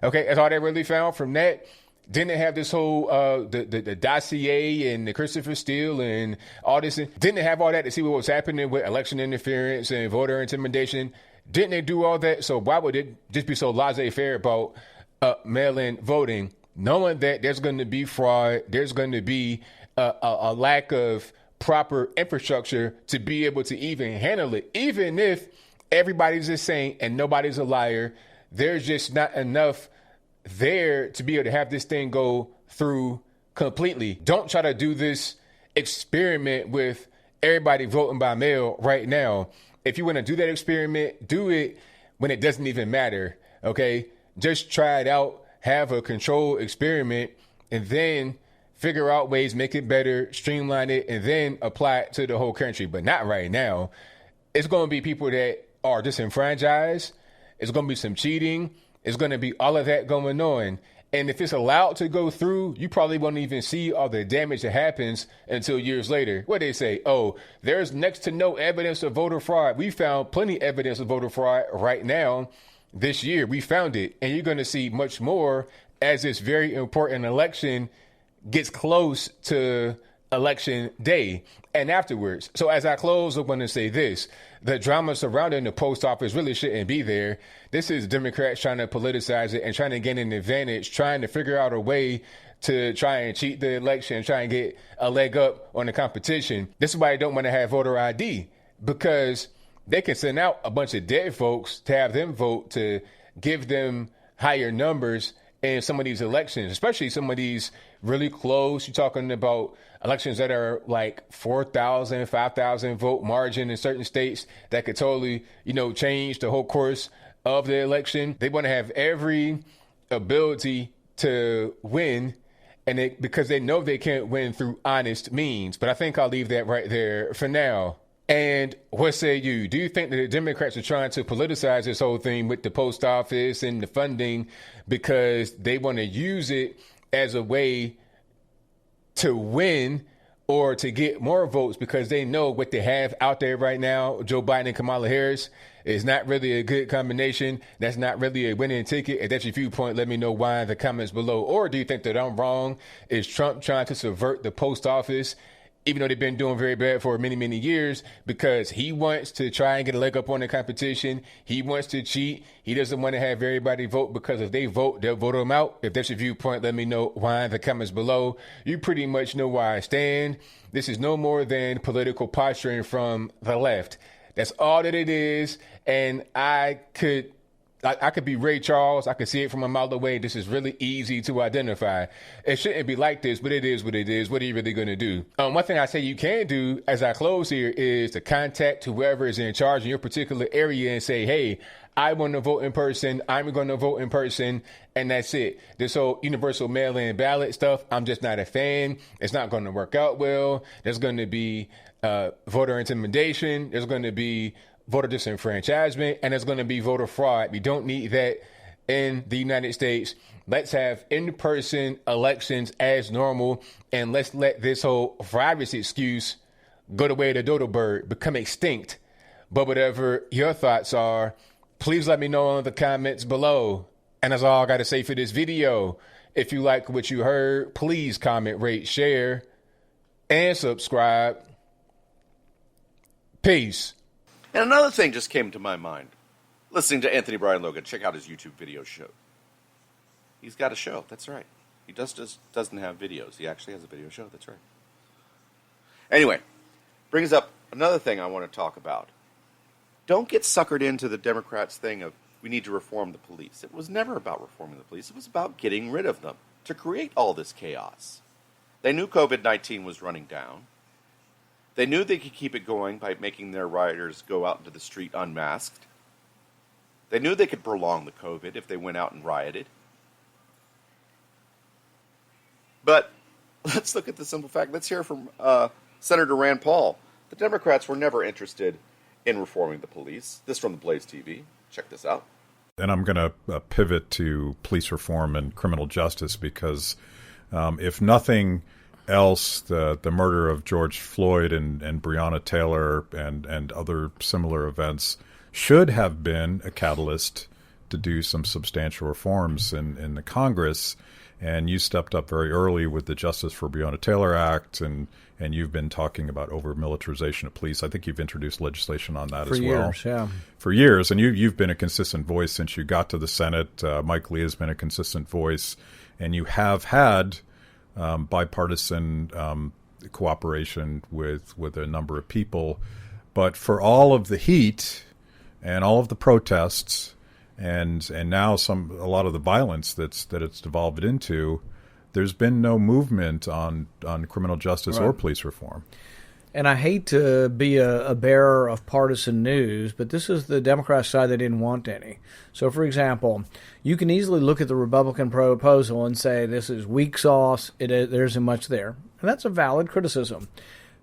Okay, that's all they really found from that. Didn't they have this whole, the dossier and the Christopher Steele and all this? Didn't they have all that to see what was happening with election interference and voter intimidation? Didn't they do all that? So why would it just be so laissez-faire about mail-in voting, knowing that there's going to be fraud, there's going to be a lack of proper infrastructure to be able to even handle it? Even if everybody's a saint and nobody's a liar, there's just not enough there to be able to have this thing go through completely. Don't try to do this experiment with everybody voting by mail right now. If you want to do that experiment, do it when it doesn't even matter. Okay, just try it out, have a controlled experiment, and then figure out ways, make it better, streamline it, and then apply it to the whole country. But not right now. It's going to be people that are disenfranchised. It's going to be some cheating. It's going to be all of that going on. And if it's allowed to go through, you probably won't even see all the damage that happens until years later. What they say? Oh, there's next to no evidence of voter fraud. We found plenty of evidence of voter fraud right now this year. We found it. And you're going to see much more as this very important election gets close to election day and afterwards. So as I close, I want to say this. The drama surrounding the post office really shouldn't be there. This is Democrats trying to politicize it and trying to gain an advantage, trying to figure out a way to try and cheat the election, try and get a leg up on the competition. This is why I don't want to have voter ID, because they can send out a bunch of dead folks to have them vote to give them higher numbers in some of these elections, especially some of these really close. You're talking about elections that are like 4,000, 5,000 vote margin in certain states that could totally, change the whole course of the election. They want to have every ability to win, and because they know they can't win through honest means. But I think I'll leave that right there for now. And what say you? Do you think that the Democrats are trying to politicize this whole thing with the post office and the funding because they want to use it as a way to win? or to get more votes because they know what they have out there right now, Joe Biden and Kamala Harris, is not really a good combination. That's not really a winning ticket. If that's your viewpoint, let me know why in the comments below. Or do you think that I'm wrong? Is Trump trying to subvert the post office, even though they've been doing very bad for many, many years, because he wants to try and get a leg up on the competition? He wants to cheat. He doesn't want to have everybody vote because if they vote, they'll vote him out. If that's your viewpoint, let me know why in the comments below. You pretty much know where I stand. This is no more than political posturing from the left. That's all that it is. And I could be Ray Charles. I could see it from a mile away. This is really easy to identify. It shouldn't be like this, but it is what it is. What are you really going to do? One thing I say you can do as I close here is to contact whoever is in charge in your particular area and say, hey, I want to vote in person. I'm going to vote in person. And that's it. This whole universal mail-in ballot stuff, I'm just not a fan. It's not going to work out well. There's going to be voter intimidation. There's going to be voter disenfranchisement, and there's going to be voter fraud. We don't need that in the United States. Let's have in-person elections as normal, and let's let this whole virus excuse go the way of the dodo bird, become extinct. But whatever your thoughts are, please let me know in the comments below. And that's all I got to say for this video. If you like what you heard, please comment, rate, share, and subscribe. Peace. And another thing just came to my mind. Listening to Anthony Brian Logan, check out his YouTube video show. He's got a show, that's right. He doesn't have videos. He actually has a video show, that's right. Anyway, brings up another thing I want to talk about. Don't get suckered into the Democrats' thing of we need to reform the police. It was never about reforming the police. It was about getting rid of them to create all this chaos. They knew COVID-19 was running down. They knew they could keep it going by making their rioters go out into the street unmasked. They knew they could prolong the COVID if they went out and rioted. But let's look at the simple fact. Let's hear from Senator Rand Paul. The Democrats were never interested in reforming the police. This from the Blaze TV. Check this out. And I'm going to pivot to police reform and criminal justice because if nothing else, the murder of George Floyd and Breonna Taylor and other similar events should have been a catalyst to do some substantial reforms in the Congress. And you stepped up very early with the Justice for Breonna Taylor Act, and you've been talking about over-militarization of police. I think you've introduced legislation on that as well. For years, and you've been a consistent voice since you got to the Senate. Mike Lee has been a consistent voice, and you have had bipartisan cooperation with a number of people. But for all of the heat and all of the protests and now a lot of the violence that it's devolved into, there's been no movement on criminal justice or police reform. And I hate to be a bearer of partisan news, but this is the Democrat side that didn't want any. So, for example, you can easily look at the Republican proposal and say this is weak sauce, there isn't much there. And that's a valid criticism.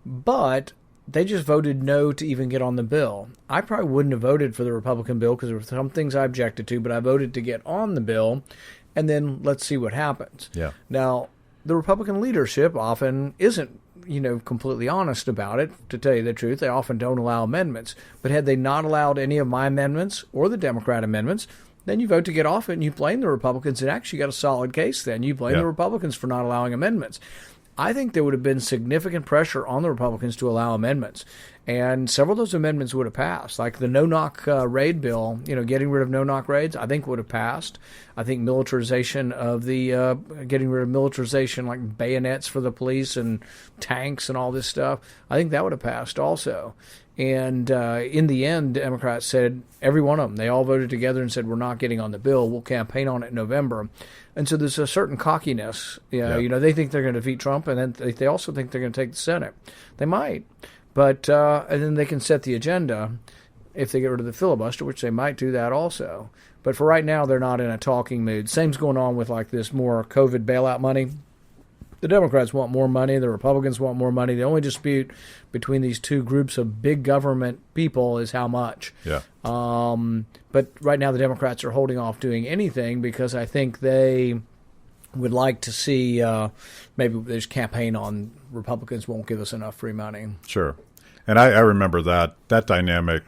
But they just voted no to even get on the bill. I probably wouldn't have voted for the Republican bill because there were some things I objected to, but I voted to get on the bill, and then let's see what happens. Yeah. Now, the Republican leadership often isn't completely honest about it. To tell you the truth, they often don't allow amendments. But had they not allowed any of my amendments or the Democrat amendments, then you vote to get off it and you blame the Republicans and actually got a solid case then. You blame the Republicans for not allowing amendments. I think there would have been significant pressure on the Republicans to allow amendments. And several of those amendments would have passed. Like the no-knock raid bill, getting rid of no-knock raids, I think would have passed. I think militarization of getting rid of militarization like bayonets for the police and tanks and all this stuff, I think that would have passed also. And in the end, Democrats said, every one of them, they all voted together and said, we're not getting on the bill. We'll campaign on it in November. And so there's a certain cockiness. They think they're going to defeat Trump, and then they also think they're going to take the Senate. They might. But and then they can set the agenda if they get rid of the filibuster, which they might do that also. But for right now, they're not in a talking mood. Same's going on with like this more COVID bailout money. The Democrats want more money. The Republicans want more money. The only dispute between these two groups of big government people is how much. Yeah. But right now the Democrats are holding off doing anything because I think they would like to see maybe there's a campaign on Republicans won't give us enough free money. Sure. And I remember that dynamic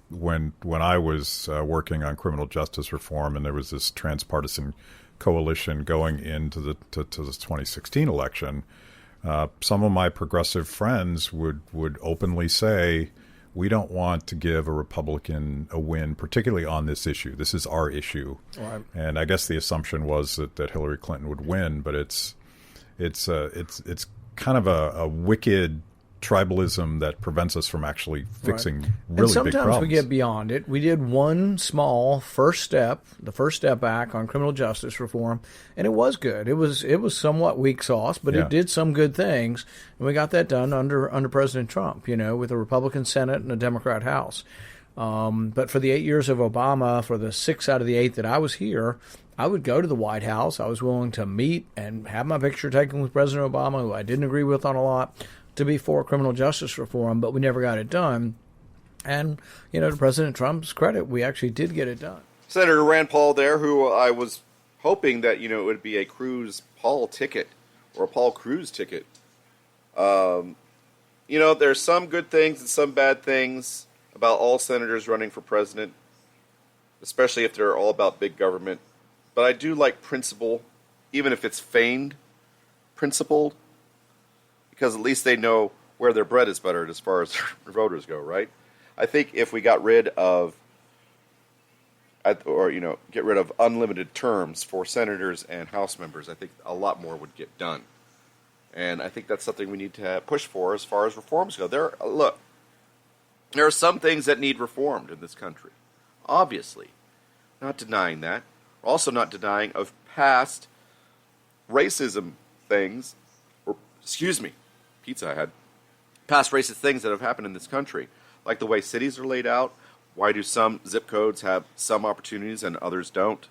when I was working on criminal justice reform, and there was this transpartisan coalition going into the 2016 election. Some of my progressive friends would openly say, we don't want to give a Republican a win, particularly on this issue. This is our issue. Right. And I guess the assumption was that Hillary Clinton would win, but it's kind of a wicked tribalism that prevents us from actually fixing really big problems. And sometimes we get beyond it. We did one small first step, the first step back on criminal justice reform, and it was good. It was somewhat weak sauce, but it did some good things, and we got that done under President Trump, with a Republican Senate and a Democrat House. But for the 8 years of Obama, for the 6 out of the 8 that I was here, I would go to the White House. I was willing to meet and have my picture taken with President Obama, who I didn't agree with on a lot, to be for criminal justice reform, but we never got it done. And, to President Trump's credit, we actually did get it done. Senator Rand Paul there, who I was hoping that, it would be a Cruz Paul ticket or a Paul Cruz ticket. There's some good things and some bad things about all senators running for president, especially if they're all about big government. But I do like principle, even if it's feigned, principled, because at least they know where their bread is buttered as far as voters go, right? I think if we got rid of, get rid of unlimited terms for senators and House members, I think a lot more would get done. And I think that's something we need to push for as far as reforms go. There are some things that need reformed in this country, obviously. Not denying that. We're also not denying of past racism things, pizza I had, past racist things that have happened in this country, like the way cities are laid out. Why do some zip codes have some opportunities and others don't?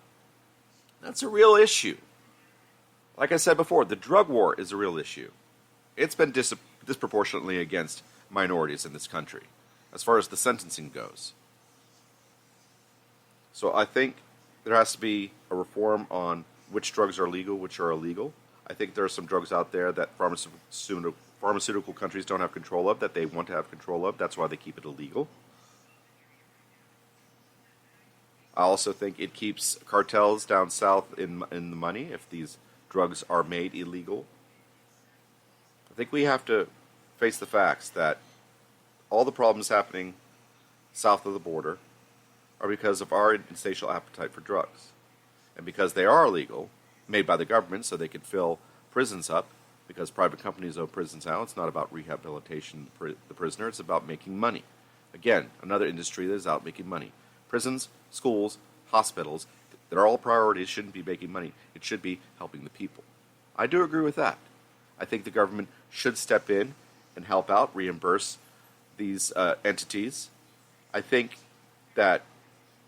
That's a real issue. Like I said before, the drug war is a real issue. It's been disproportionately against minorities in this country, as far as the sentencing goes. So I think there has to be a reform on which drugs are legal, which are illegal. I think there are some drugs out there that pharmaceutical countries don't have control of, that they want to have control of. That's why they keep it illegal. I also think it keeps cartels down south in the money if these drugs are made illegal. I think we have to face the facts that all the problems happening south of the border are because of our insatiable appetite for drugs. And because they are illegal, made by the government so they can fill prisons up, because private companies own prisons now. It's not about rehabilitation of the prisoner. It's about making money. Again, another industry that is out making money. Prisons, schools, hospitals, they're all priorities, shouldn't be making money. It should be helping the people. I do agree with that. I think the government should step in and help out, reimburse these entities. I think that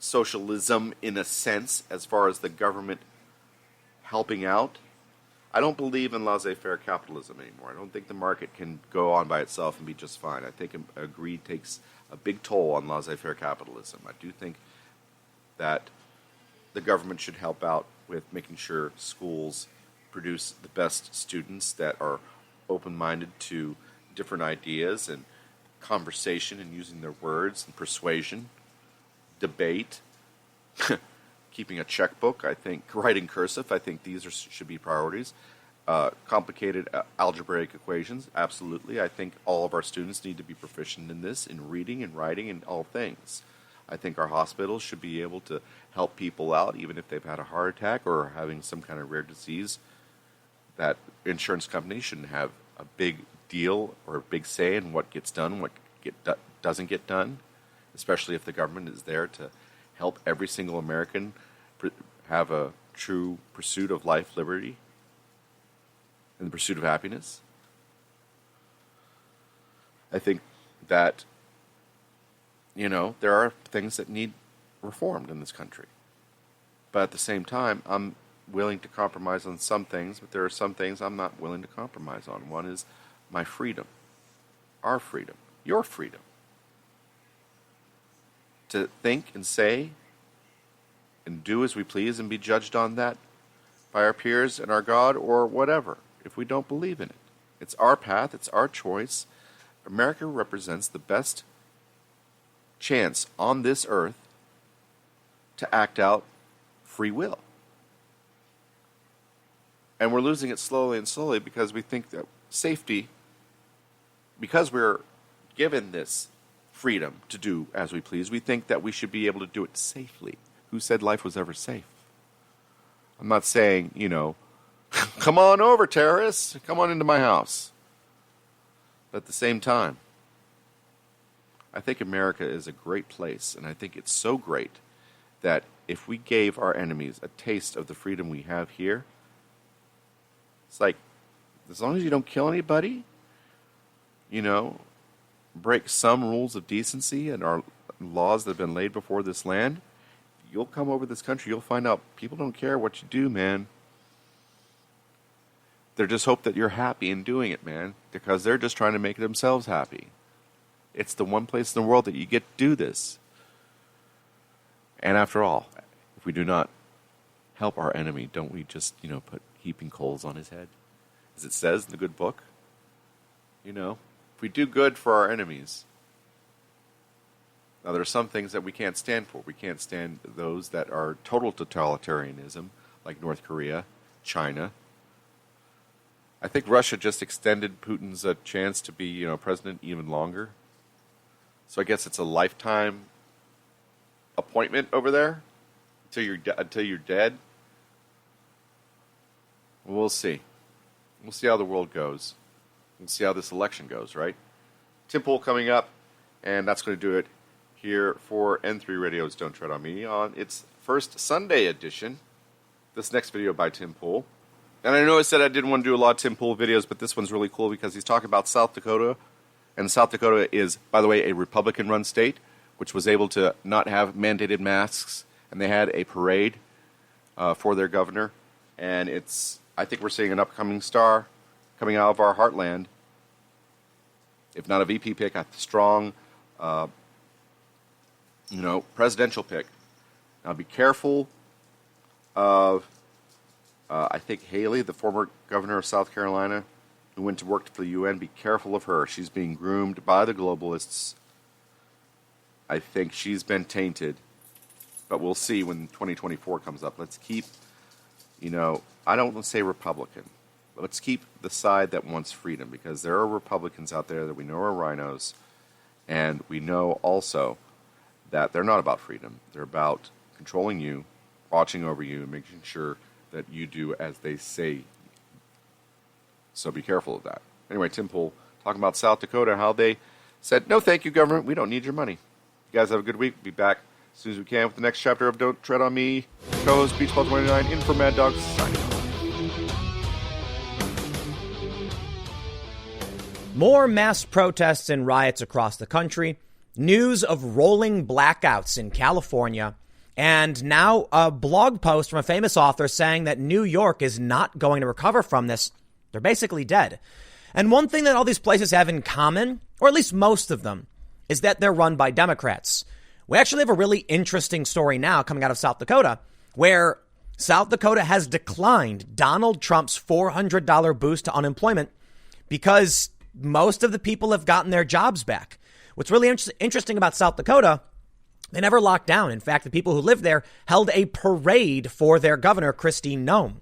socialism, in a sense, as far as the government helping out, I don't believe in laissez-faire capitalism anymore. I don't think the market can go on by itself and be just fine. I think greed takes a big toll on laissez-faire capitalism. I do think that the government should help out with making sure schools produce the best students that are open-minded to different ideas and conversation and using their words and persuasion, debate, keeping a checkbook, I think, writing cursive, I think these should be priorities. Complicated algebraic equations, absolutely. I think all of our students need to be proficient in this, in reading and writing and all things. I think our hospitals should be able to help people out, even if they've had a heart attack or are having some kind of rare disease. That insurance companies shouldn't have a big deal or a big say in what gets done, what doesn't get done, especially if the government is there to help every single American have a true pursuit of life, liberty, and the pursuit of happiness. I think that, there are things that need reformed in this country. But at the same time, I'm willing to compromise on some things, but there are some things I'm not willing to compromise on. One is my freedom, our freedom, your freedom. To think and say and do as we please and be judged on that by our peers and our God or whatever if we don't believe in it. It's our path. It's our choice. America represents the best chance on this earth to act out free will. And we're losing it slowly and slowly because we think that safety, because we're given this freedom to do as we please, we think that we should be able to do it safely. Who said life was ever safe? I'm not saying, come on over, terrorists. Come on into my house. But at the same time, I think America is a great place, and I think it's so great that if we gave our enemies a taste of the freedom we have here, it's like, as long as you don't kill anybody, break some rules of decency and our laws that have been laid before this land, you'll come over this country, you'll find out people don't care what you do, man. They just hope that you're happy in doing it, man, because they're just trying to make themselves happy. It's the one place in the world that you get to do this. And after all, if we do not help our enemy, don't we just, put heaping coals on his head? As it says in the good book. If we do good for our enemies. Now, there are some things that we can't stand for. We can't stand those that are total totalitarianism, like North Korea, China. I think Russia just extended Putin's chance to be, president even longer. So I guess it's a lifetime appointment over there until you're dead. We'll see. We'll see how the world goes. We'll see how this election goes, right? Tim Pool coming up, and that's going to do it here for N3 Radio's Don't Tread on Me on its first Sunday edition. This next video by Tim Pool. And I know I said I didn't want to do a lot of Tim Pool videos, but this one's really cool because he's talking about South Dakota. And South Dakota is, by the way, a Republican-run state, which was able to not have mandated masks. And they had a parade for their governor. And I think we're seeing an upcoming star coming out of our heartland. If not a VP pick, a strong, presidential pick. Now be careful of, I think Haley, the former governor of South Carolina, who went to work for the UN. Be careful of her. She's being groomed by the globalists. I think she's been tainted. But we'll see when 2024 comes up. Let's keep, I don't want to say Republican, but let's keep the side that wants freedom, because there are Republicans out there that we know are rhinos, and we know also that they're not about freedom. They're about controlling you, watching over you, and making sure that you do as they say. So be careful of that. Anyway, Tim Pool talking about South Dakota, how they said, no thank you, government, we don't need your money. You guys have a good week. Be back as soon as we can with the next chapter of Don't Tread on Me. Co-host Beachball29 in for Mad Dog, signing off. More mass protests and riots across the country, news of rolling blackouts in California, and now a blog post from a famous author saying that New York is not going to recover from this. They're basically dead. And one thing that all these places have in common, or at least most of them, is that they're run by Democrats. We actually have a really interesting story now coming out of South Dakota, where South Dakota has declined Donald Trump's $400 boost to unemployment because most of the people have gotten their jobs back. What's really interesting about South Dakota, they never locked down. In fact, the people who live there held a parade for their governor, Christine Noem.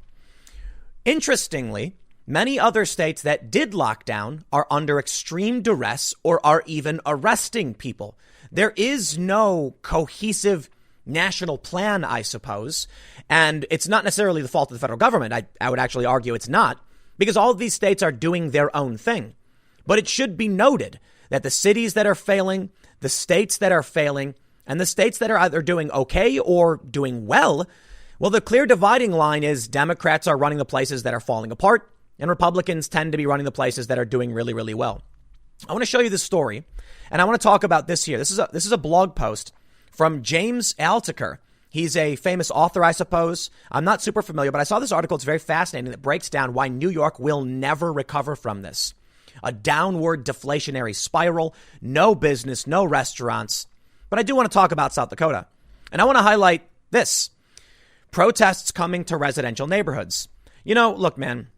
Interestingly, many other states that did lock down are under extreme duress or are even arresting people. There is no cohesive national plan, I suppose. And it's not necessarily the fault of the federal government. I would actually argue it's not, because all of these states are doing their own thing. But it should be noted that the cities that are failing, the states that are failing, and the states that are either doing okay or doing well, the clear dividing line is Democrats are running the places that are falling apart, and Republicans tend to be running the places that are doing really, really well. I want to show you this story, and I want to talk about this here. This is a blog post from James Altucher. He's a famous author, I suppose. I'm not super familiar, but I saw this article. It's very fascinating. That breaks down why New York will never recover from this. A downward deflationary spiral, no business, no restaurants. But I do want to talk about South Dakota. And I want to highlight this. protests coming to residential neighborhoods. Look, man,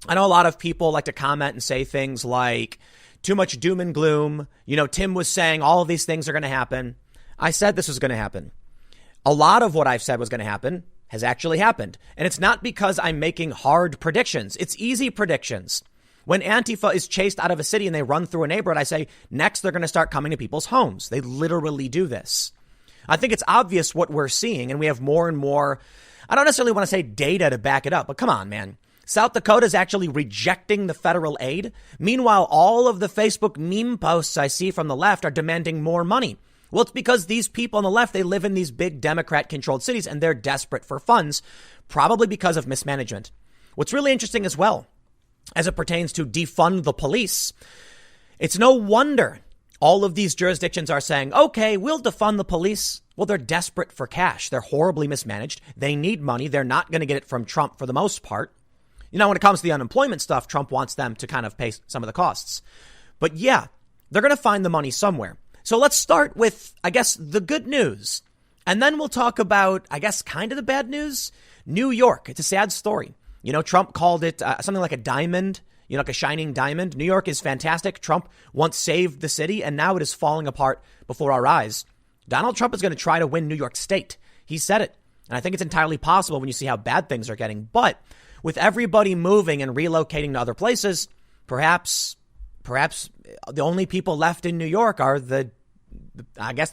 I know a lot of people like to comment and say things like too much doom and gloom. Tim was saying all of these things are going to happen. I said this was going to happen. A lot of what I've said was going to happen has actually happened. And it's not because I'm making hard predictions. It's easy predictions. When Antifa is chased out of a city and they run through a neighborhood, I say, next they're going to start coming to people's homes. They literally do this. I think it's obvious what we're seeing, and we have more and more, I don't necessarily want to say data to back it up, but come on, man. South Dakota is actually rejecting the federal aid. Meanwhile, all of the Facebook meme posts I see from the left are demanding more money. Well, it's because these people on the left, they live in these big Democrat-controlled cities, and they're desperate for funds, probably because of mismanagement. What's really interesting as well, as it pertains to defund the police, it's no wonder all of these jurisdictions are saying, okay, we'll defund the police. Well, they're desperate for cash. They're horribly mismanaged. They need money. They're not going to get it from Trump for the most part. When it comes to the unemployment stuff, Trump wants them to kind of pay some of the costs. But yeah, they're going to find the money somewhere. So let's start with, I guess, the good news. And then we'll talk about, I guess, kind of the bad news. New York. It's a sad story. Trump called it something like a diamond, like a shining diamond. New York is fantastic. Trump once saved the city, and now it is falling apart before our eyes. Donald Trump is going to try to win New York State. He said it. And I think it's entirely possible when you see how bad things are getting. But with everybody moving and relocating to other places, perhaps the only people left in New York are the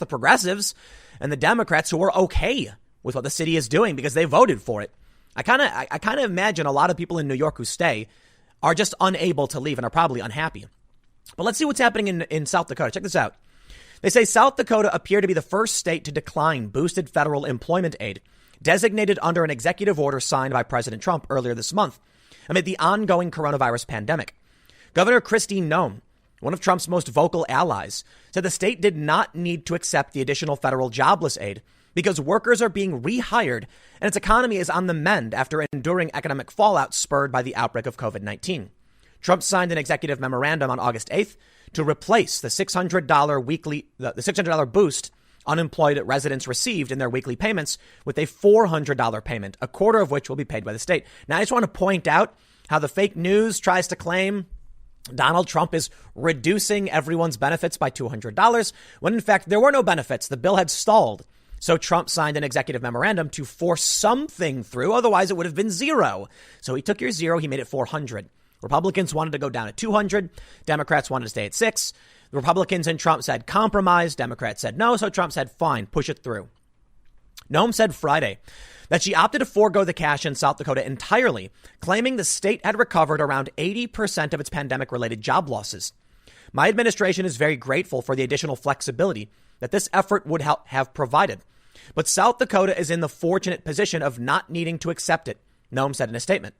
progressives and the Democrats who are okay with what the city is doing because they voted for it. I kind of imagine a lot of people in New York who stay are just unable to leave and are probably unhappy. But let's see what's happening in South Dakota. Check this out. They say South Dakota appeared to be the first state to decline boosted federal employment aid, designated under an executive order signed by President Trump earlier this month, amid the ongoing coronavirus pandemic. Governor Kristi Noem, one of Trump's most vocal allies, said the state did not need to accept the additional federal jobless aid because workers are being rehired and its economy is on the mend after enduring economic fallout spurred by the outbreak of COVID-19. Trump signed an executive memorandum on August 8th to replace the $600 boost unemployed residents received in their weekly payments with a $400 payment, a quarter of which will be paid by the state. Now, I just want to point out how the fake news tries to claim Donald Trump is reducing everyone's benefits by $200, when in fact there were no benefits. The bill had stalled. So Trump signed an executive memorandum to force something through. Otherwise, it would have been zero. So he took your zero. He made it 400. Republicans wanted to go down to 200. Democrats wanted to stay at 6. The Republicans and Trump said compromise. Democrats said no. So Trump said, fine, push it through. Noem said Friday that she opted to forego the cash in South Dakota entirely, claiming the state had recovered around 80% of its pandemic-related job losses. My administration is very grateful for the additional flexibility that this effort would have provided. But South Dakota is in the fortunate position of not needing to accept it, Noem said in a statement.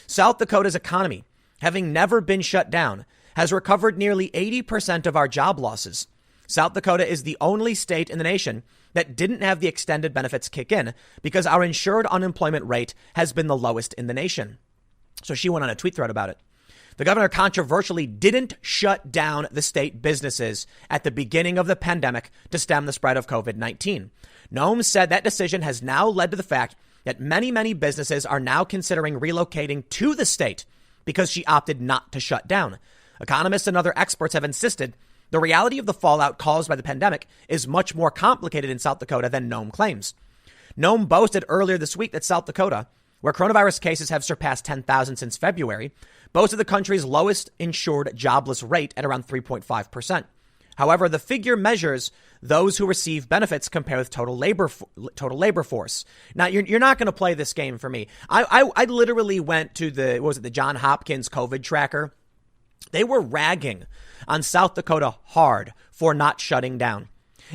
South Dakota's economy, having never been shut down, has recovered nearly 80% of our job losses. South Dakota is the only state in the nation that didn't have the extended benefits kick in because our insured unemployment rate has been the lowest in the nation. So she went on a tweet thread about it. The governor controversially didn't shut down the state businesses at the beginning of the pandemic to stem the spread of COVID-19. Noem said that decision has now led to the fact that many, many businesses are now considering relocating to the state because she opted not to shut down. Economists and other experts have insisted the reality of the fallout caused by the pandemic is much more complicated in South Dakota than Noem claims. Noem boasted earlier this week that South Dakota, where coronavirus cases have surpassed 10,000 since February, boasted the country's lowest insured jobless rate at around 3.5%. However, the figure measures those who receive benefits compared with total labor force. Now, you're not going to play this game for me. I literally went to the John Hopkins COVID tracker. They were ragging on South Dakota hard for not shutting down.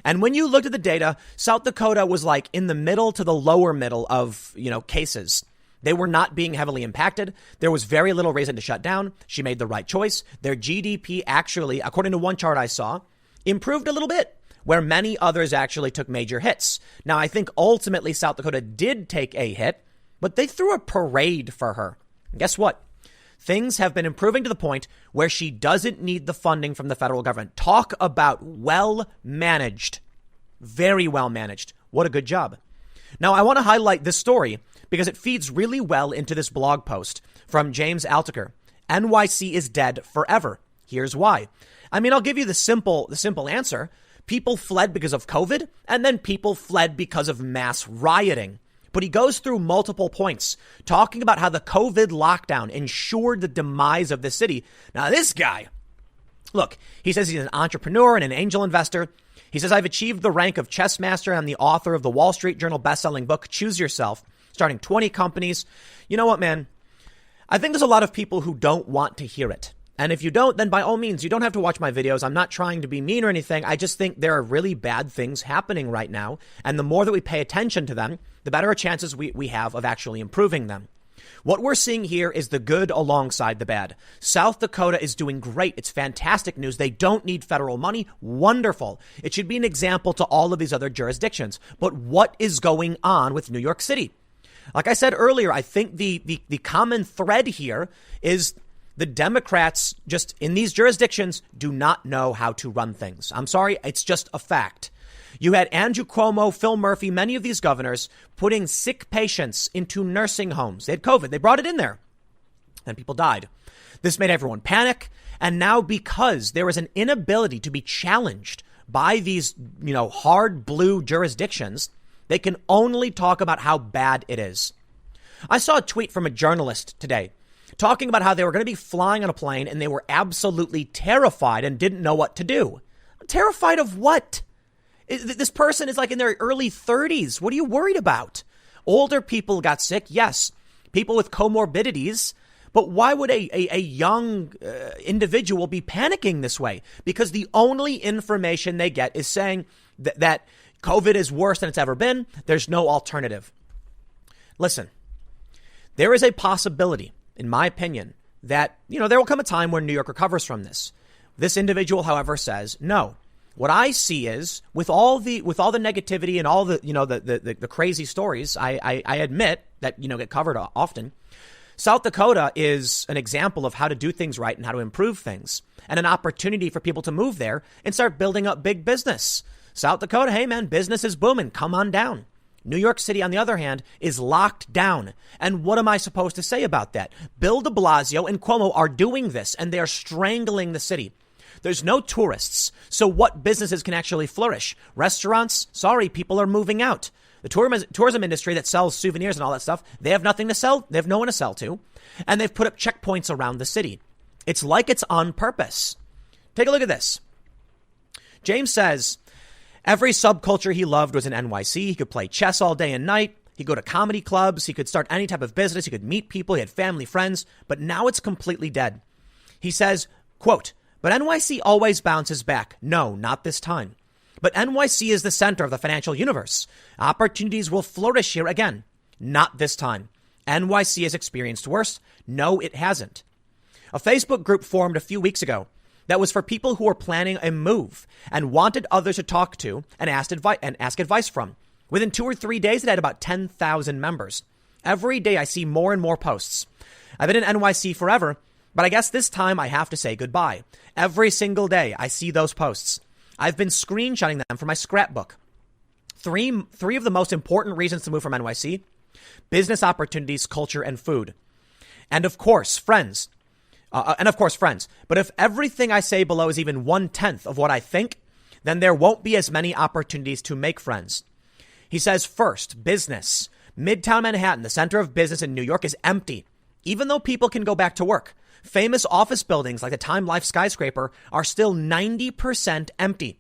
And when you looked at the data, South Dakota was like in the middle to the lower middle of, cases. They were not being heavily impacted. There was very little reason to shut down. She made the right choice. Their GDP actually, according to one chart I saw, improved a little bit, where many others actually took major hits. Now, I think ultimately South Dakota did take a hit, but they threw a parade for her. And guess what? Things have been improving to the point where she doesn't need the funding from the federal government. Talk about well managed. Very well managed. What a good job. Now, I want to highlight this story because it feeds really well into this blog post from James Altucher. NYC is dead forever. Here's why. I mean, I'll give you the simple answer. People fled because of COVID, and then people fled because of mass rioting. But he goes through multiple points, talking about how the COVID lockdown ensured the demise of the city. Now, this guy, look, he says he's an entrepreneur and an angel investor. He says, I've achieved the rank of chess master and I'm the author of the Wall Street Journal bestselling book, Choose Yourself, starting 20 companies. You know what, man? I think there's a lot of people who don't want to hear it. And if you don't, then by all means, you don't have to watch my videos. I'm not trying to be mean or anything. I just think there are really bad things happening right now. And the more that we pay attention to them, the better chances we have of actually improving them. What we're seeing here is the good alongside the bad. South Dakota is doing great. It's fantastic news. They don't need federal money. Wonderful. It should be an example to all of these other jurisdictions. But what is going on with New York City? Like I said earlier, I think the common thread here is the Democrats just in these jurisdictions do not know how to run things. I'm sorry. It's just a fact. You had Andrew Cuomo, Phil Murphy, many of these governors putting sick patients into nursing homes. They had COVID. They brought it in there. And people died. This made everyone panic. And now because there is an inability to be challenged by these, hard blue jurisdictions, they can only talk about how bad it is. I saw a tweet from a journalist today talking about how they were going to be flying on a plane and they were absolutely terrified and didn't know what to do. Terrified of what? This person is like in their early 30s. What are you worried about? Older people got sick. Yes. People with comorbidities. But why would a young individual be panicking this way? Because the only information they get is saying that COVID is worse than it's ever been. There's no alternative. Listen, there is a possibility, in my opinion, that, there will come a time when New York recovers from this. This individual, however, says no. What I see is with all the negativity and all the, the crazy stories, I admit that, get covered often. South Dakota is an example of how to do things right and how to improve things and an opportunity for people to move there and start building up big business. South Dakota, hey, man, business is booming. Come on down. New York City, on the other hand, is locked down. And what am I supposed to say about that? Bill de Blasio and Cuomo are doing this and they are strangling the city. There's no tourists. So what businesses can actually flourish? Restaurants? Sorry, people are moving out. The tourism industry that sells souvenirs and all that stuff, they have nothing to sell. They have no one to sell to. And they've put up checkpoints around the city. It's like it's on purpose. Take a look at this. James says every subculture he loved was in NYC. He could play chess all day and night. He'd go to comedy clubs. He could start any type of business. He could meet people. He had family, friends. But now it's completely dead. He says, quote, but NYC always bounces back. No, not this time. But NYC is the center of the financial universe. Opportunities will flourish here again. Not this time. NYC has experienced worse. No, it hasn't. A Facebook group formed a few weeks ago that was for people who were planning a move and wanted others to talk to and ask advice from. Within 2 or 3 days, it had about 10,000 members. Every day I see more and more posts. I've been in NYC forever, but I guess this time I have to say goodbye. Every single day I see those posts. I've been screenshotting them from my scrapbook. Three of the most important reasons to move from NYC: business opportunities, culture, and food. And of course, friends. But if everything I say below is even 1/10 of what I think, then there won't be as many opportunities to make friends. He says, first, business. Midtown Manhattan, the center of business in New York, is empty, even though people can go back to work. Famous office buildings like the Time Life skyscraper are still 90% empty.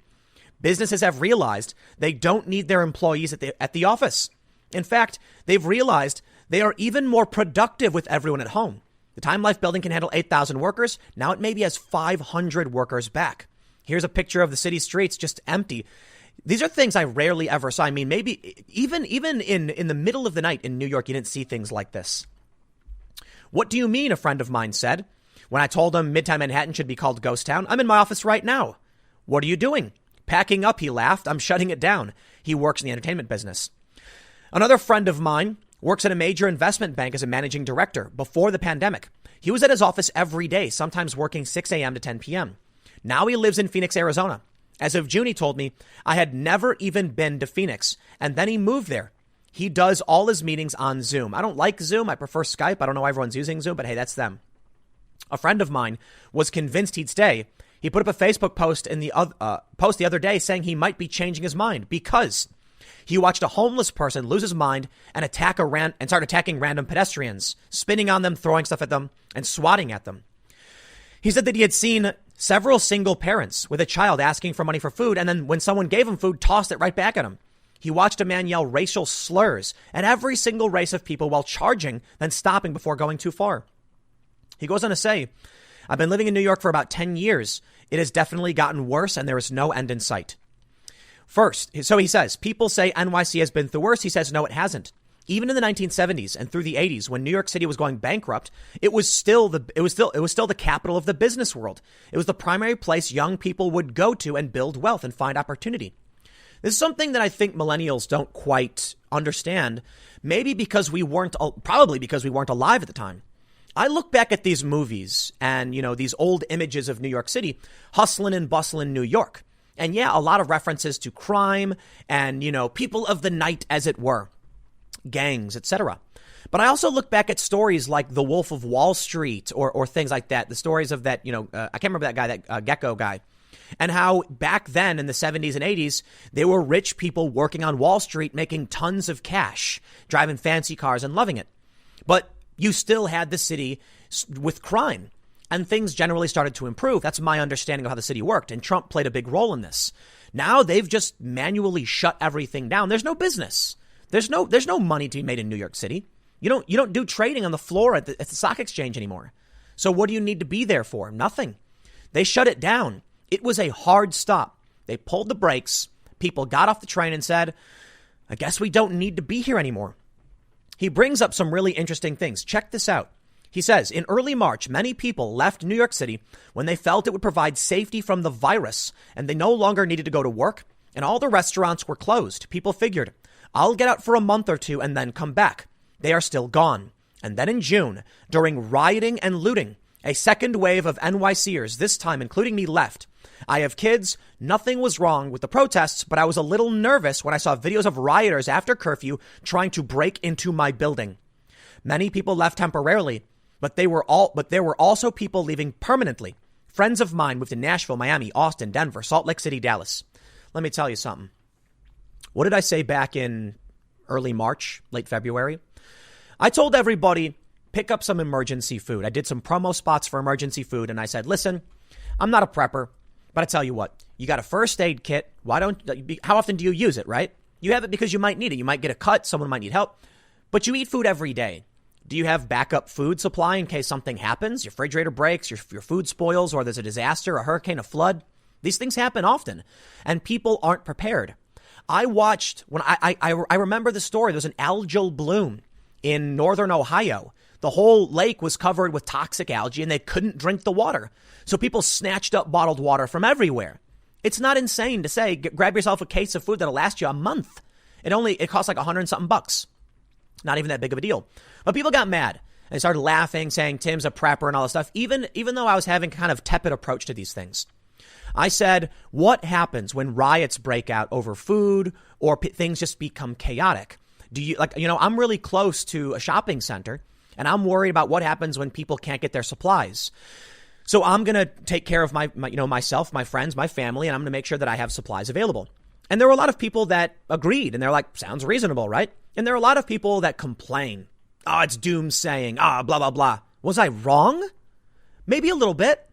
Businesses have realized they don't need their employees at the office. In fact, they've realized they are even more productive with everyone at home. The Time Life building can handle 8,000 workers. Now it maybe has 500 workers back. Here's a picture of the city streets just empty. These are things I rarely ever saw. I mean, maybe even in the middle of the night in New York, you didn't see things like this. What do you mean? A friend of mine said. When I told him Midtown Manhattan should be called Ghost Town, I'm in my office right now. What are you doing? Packing up, he laughed. I'm shutting it down. He works in the entertainment business. Another friend of mine works at a major investment bank as a managing director before the pandemic. He was at his office every day, sometimes working 6 a.m. to 10 p.m. Now he lives in Phoenix, Arizona. As of June, he told me, I had never even been to Phoenix, and then he moved there. He does all his meetings on Zoom. I don't like Zoom. I prefer Skype. I don't know why everyone's using Zoom, but hey, that's them. A friend of mine was convinced he'd stay. He put up a Facebook post the other day saying he might be changing his mind because he watched a homeless person lose his mind and start attacking random pedestrians, spinning on them, throwing stuff at them, and swatting at them. He said that he had seen several single parents with a child asking for money for food, and then when someone gave him food, tossed it right back at him. He watched a man yell racial slurs at every single race of people while charging, then stopping before going too far. He goes on to say, I've been living in New York for about 10 years. It has definitely gotten worse, and there is no end in sight. First, so he says, people say NYC has been through worse. He says, no, it hasn't. Even in the 1970s and through the 80s, when New York City was going bankrupt, it was still the capital of the business world. It was the primary place young people would go to and build wealth and find opportunity. This is something that I think millennials don't quite understand, probably because we weren't alive at the time. I look back at these movies and, these old images of New York City, hustling and bustling New York. And yeah, a lot of references to crime and, people of the night, as it were. Gangs, etc. But I also look back at stories like The Wolf of Wall Street or things like that. The stories of that, I can't remember that guy, that Gecko guy, and how back then in the 70s and 80s, there were rich people working on Wall Street, making tons of cash, driving fancy cars and loving it. But you still had the city with crime and things generally started to improve. That's my understanding of how the city worked. And Trump played a big role in this. Now they've just manually shut everything down. There's no business. There's no money to be made in New York City. You don't do trading on the floor at the stock exchange anymore. So what do you need to be there for? Nothing. They shut it down. It was a hard stop. They pulled the brakes. People got off the train and said, I guess we don't need to be here anymore. He brings up some really interesting things. Check this out. He says, in early March, many people left New York City when they felt it would provide safety from the virus and they no longer needed to go to work and all the restaurants were closed. People figured, I'll get out for a month or two and then come back. They are still gone. And then in June, during rioting and looting, a second wave of NYCers, this time including me, left. I have kids. Nothing was wrong with the protests, but I was a little nervous when I saw videos of rioters after curfew trying to break into my building. Many people left temporarily, but there were also people leaving permanently. Friends of mine moved to Nashville, Miami, Austin, Denver, Salt Lake City, Dallas. Let me tell you something. What did I say back in early March, late February? I told everybody, pick up some emergency food. I did some promo spots for emergency food, and I said, listen, I'm not a prepper, but I tell you what, you got a first aid kit. How often do you use it, right? You have it because you might need it. You might get a cut. Someone might need help, but you eat food every day. Do you have backup food supply in case something happens? Your refrigerator breaks, your food spoils, or there's a disaster, a hurricane, a flood. These things happen often, and people aren't prepared. I watched when I remember the story. There was an algal bloom in northern Ohio. The whole lake was covered with toxic algae and they couldn't drink the water. So people snatched up bottled water from everywhere. It's not insane to say, grab yourself a case of food that'll last you a month. It costs like $100 and something bucks. Not even that big of a deal. But people got mad and started laughing, saying Tim's a prepper and all this stuff, even though I was having kind of tepid approach to these things. I said, what happens when riots break out over food or things just become chaotic? I'm really close to a shopping center and I'm worried about what happens when people can't get their supplies. So I'm going to take care of myself, my friends, my family, and I'm going to make sure that I have supplies available. And there were a lot of people that agreed and they're like, sounds reasonable, right? And there are a lot of people that complain. Oh, it's doomsaying. Blah, blah, blah. Was I wrong? Maybe a little bit,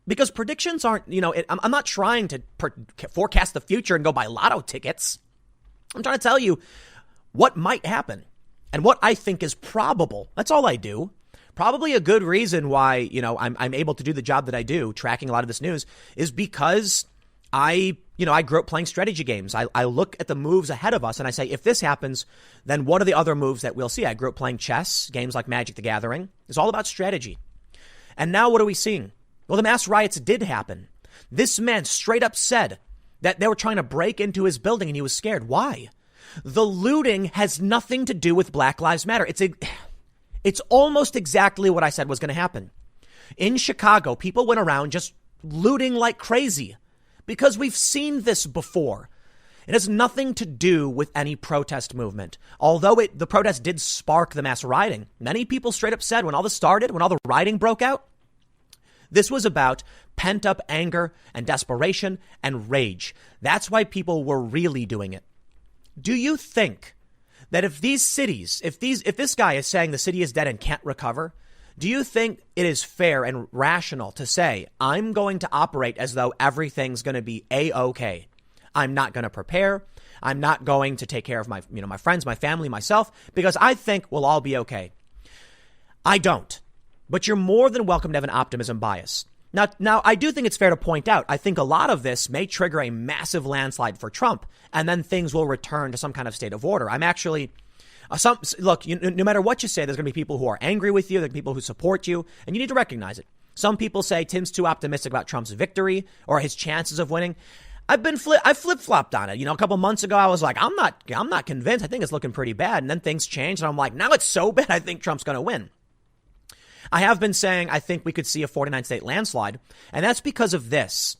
because predictions aren't, I'm not trying to forecast the future and go buy lotto tickets. I'm trying to tell you what might happen and what I think is probable. That's all I do. Probably a good reason why, I'm able to do the job that I do, tracking a lot of this news, is because I grew up playing strategy games. I look at the moves ahead of us and I say, if this happens, then what are the other moves that we'll see? I grew up playing chess, games like Magic the Gathering. It's all about strategy. And now what are we seeing? Well, the mass riots did happen. This man straight up said that they were trying to break into his building and he was scared. Why? The looting has nothing to do with Black Lives Matter. It's almost exactly what I said was going to happen. In Chicago, people went around just looting like crazy because we've seen this before. It has nothing to do with any protest movement. Although the protest did spark the mass rioting. Many people straight up said when all this started, when all the rioting broke out, this was about pent up anger and desperation and rage. That's why people were really doing it. Do you think that if these cities, if this guy is saying the city is dead and can't recover, do you think it is fair and rational to say, I'm going to operate as though everything's going to be A-OK? I'm not going to prepare. I'm not going to take care of my friends, my family, myself, because I think we'll all be okay. I don't. But you're more than welcome to have an optimism bias. Now, I do think it's fair to point out, I think a lot of this may trigger a massive landslide for Trump, and then things will return to some kind of state of order. I'm actually, no matter what you say, there's going to be people who are angry with you, there are people who support you, and you need to recognize it. Some people say Tim's too optimistic about Trump's victory or his chances of winning. I flip-flopped on it. A couple months ago, I was like, I'm not convinced. I think it's looking pretty bad. And then things changed, and I'm like, now it's so bad, I think Trump's going to win. I have been saying I think we could see a 49-state landslide, and that's because of this.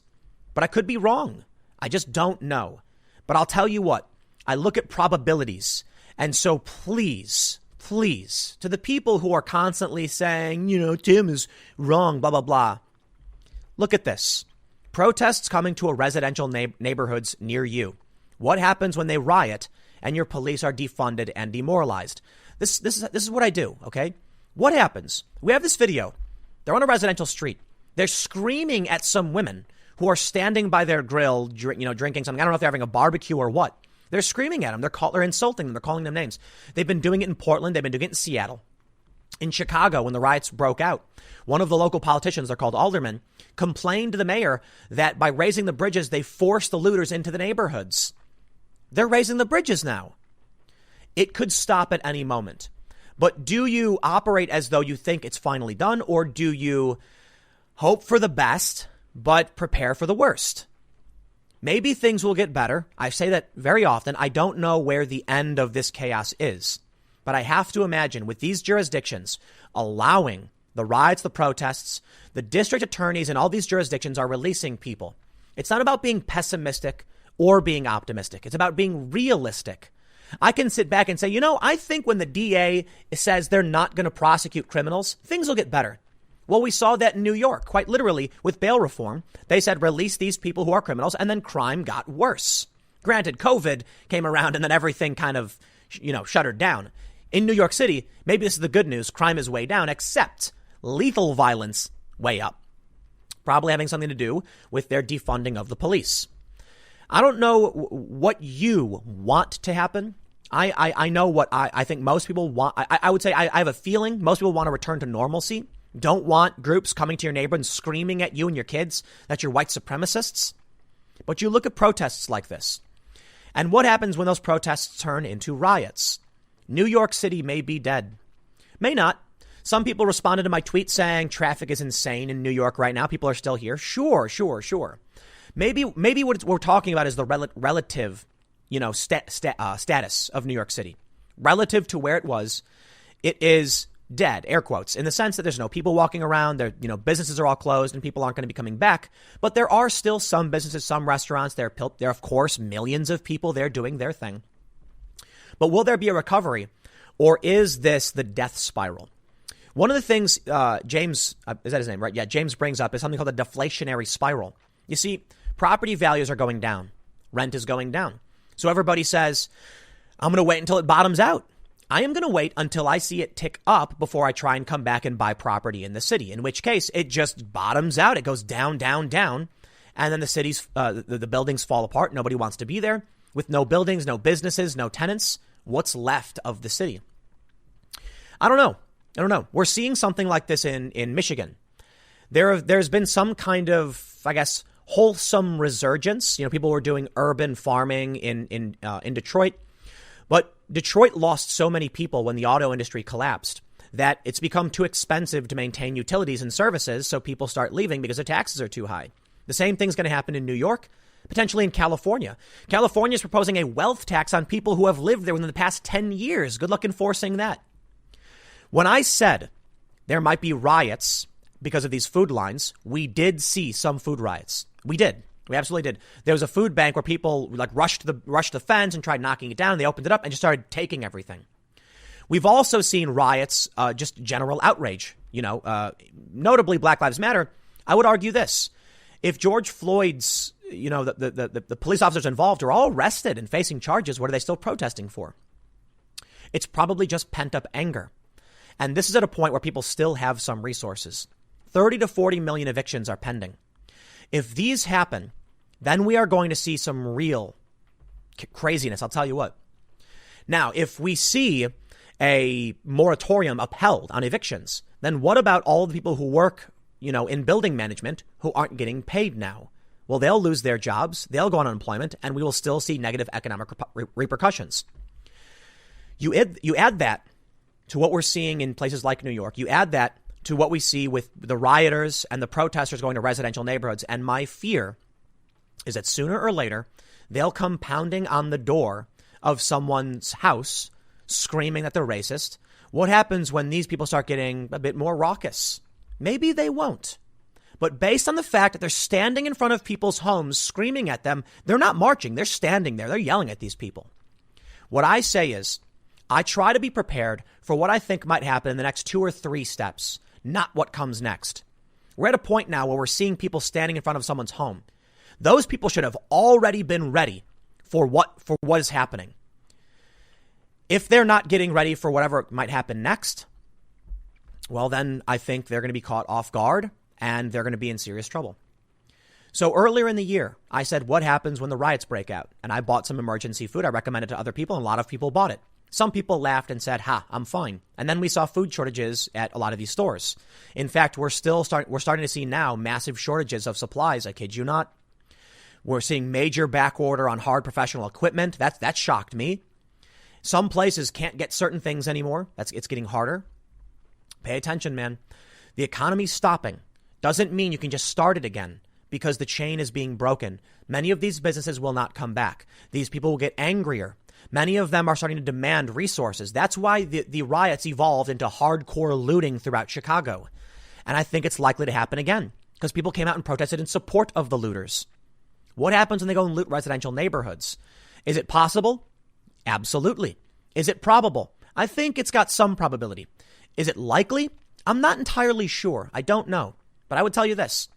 But I could be wrong. I just don't know. But I'll tell you what, I look at probabilities. And so please, to the people who are constantly saying, Tim is wrong, blah, blah, blah. Look at this. Protests coming to a residential neighborhoods near you. What happens when they riot and your police are defunded and demoralized? This is what I do, okay? What happens? We have this video. They're on a residential street. They're screaming at some women who are standing by their grill, drinking something. I don't know if they're having a barbecue or what. They're screaming at them. They're insulting them. They're calling them names. They've been doing it in Portland. They've been doing it in Seattle. In Chicago, when the riots broke out, one of the local politicians, they're called aldermen, complained to the mayor that by raising the bridges, they forced the looters into the neighborhoods. They're raising the bridges now. It could stop at any moment. But do you operate as though you think it's finally done, or do you hope for the best, but prepare for the worst? Maybe things will get better. I say that very often. I don't know where the end of this chaos is, but I have to imagine with these jurisdictions allowing the riots, the protests, the district attorneys in all these jurisdictions are releasing people. It's not about being pessimistic or being optimistic. It's about being realistic. I can sit back and say, I think when the DA says they're not going to prosecute criminals, things will get better. Well, we saw that in New York, quite literally, with bail reform. They said release these people who are criminals, and then crime got worse. Granted, COVID came around and then everything kind of, shuttered down. In New York City, maybe this is the good news. Crime is way down, except lethal violence way up. Probably having something to do with their defunding of the police. I don't know what you want to happen. I know what I think most people want. I would say I have a feeling most people want to return to normalcy. Don't want groups coming to your neighbor and screaming at you and your kids that you're white supremacists. But you look at protests like this. And what happens when those protests turn into riots? New York City may be dead. May not. Some people responded to my tweet saying traffic is insane in New York right now. People are still here. Sure. Maybe what we're talking about is the relative, status of New York City. Relative to where it was, it is dead, air quotes, in the sense that there's no people walking around. There, businesses are all closed and people aren't going to be coming back. But there are still some businesses, some restaurants. There are, of course, millions of people there doing their thing. But will there be a recovery, or is this the death spiral? One of the things James, is that his name, right? Yeah, James brings up is something called a deflationary spiral. You see, property values are going down. Rent is going down. So everybody says, I'm going to wait until it bottoms out. I am going to wait until I see it tick up before I try and come back and buy property in the city, in which case it just bottoms out. It goes down, down, down. And then the cities, the buildings fall apart. Nobody wants to be there. With no buildings, no businesses, no tenants, what's left of the city? I don't know. We're seeing something like this in Michigan. There's been some kind of, I guess, wholesome resurgence. People were doing urban farming in Detroit. But Detroit lost so many people when the auto industry collapsed that it's become too expensive to maintain utilities and services. So people start leaving because the taxes are too high. The same thing's going to happen in New York, potentially in California. California is proposing a wealth tax on people who have lived there within the past 10 years. Good luck enforcing that. When I said there might be riots because of these food lines, we did see some food riots. We did. We absolutely did. There was a food bank where people like rushed the fence and tried knocking it down. They opened it up and just started taking everything. We've also seen riots, just general outrage, notably Black Lives Matter. I would argue this. If George Floyd's, the police officers involved are all arrested and facing charges, what are they still protesting for? It's probably just pent up anger. And this is at a point where people still have some resources. 30 to 40 million evictions are pending. If these happen, then we are going to see some real craziness. I'll tell you what. Now, if we see a moratorium upheld on evictions, then what about all the people who work, in building management who aren't getting paid now? Well, they'll lose their jobs. They'll go on unemployment, and we will still see negative economic repercussions. You add that to what we're seeing in places like New York. You add that to what we see with the rioters and the protesters going to residential neighborhoods. And my fear is that sooner or later, they'll come pounding on the door of someone's house, screaming that they're racist. What happens when these people start getting a bit more raucous? Maybe they won't. But based on the fact that they're standing in front of people's homes, screaming at them, they're not marching. They're standing there. They're yelling at these people. What I say is, I try to be prepared for what I think might happen in the next 2 or 3 steps, not what comes next. We're at a point now where we're seeing people standing in front of someone's home. Those people should have already been ready for what is happening. If they're not getting ready for whatever might happen next, well, then I think they're going to be caught off guard and they're going to be in serious trouble. So earlier in the year, I said, what happens when the riots break out? And I bought some emergency food. I recommended it to other people, and a lot of people bought it. Some people laughed and said, I'm fine. And then we saw food shortages at a lot of these stores. In fact, we're starting to see now massive shortages of supplies. I kid you not. We're seeing major back order on hard professional equipment. That shocked me. Some places can't get certain things anymore. It's getting harder. Pay attention, man. The economy's stopping. Doesn't mean you can just start it again because the chain is being broken. Many of these businesses will not come back. These people will get angrier. Many of them are starting to demand resources. That's why the riots evolved into hardcore looting throughout Chicago. And I think it's likely to happen again because people came out and protested in support of the looters. What happens when they go and loot residential neighborhoods? Is it possible? Absolutely. Is it probable? I think it's got some probability. Is it likely? I'm not entirely sure. I don't know. But I would tell you this.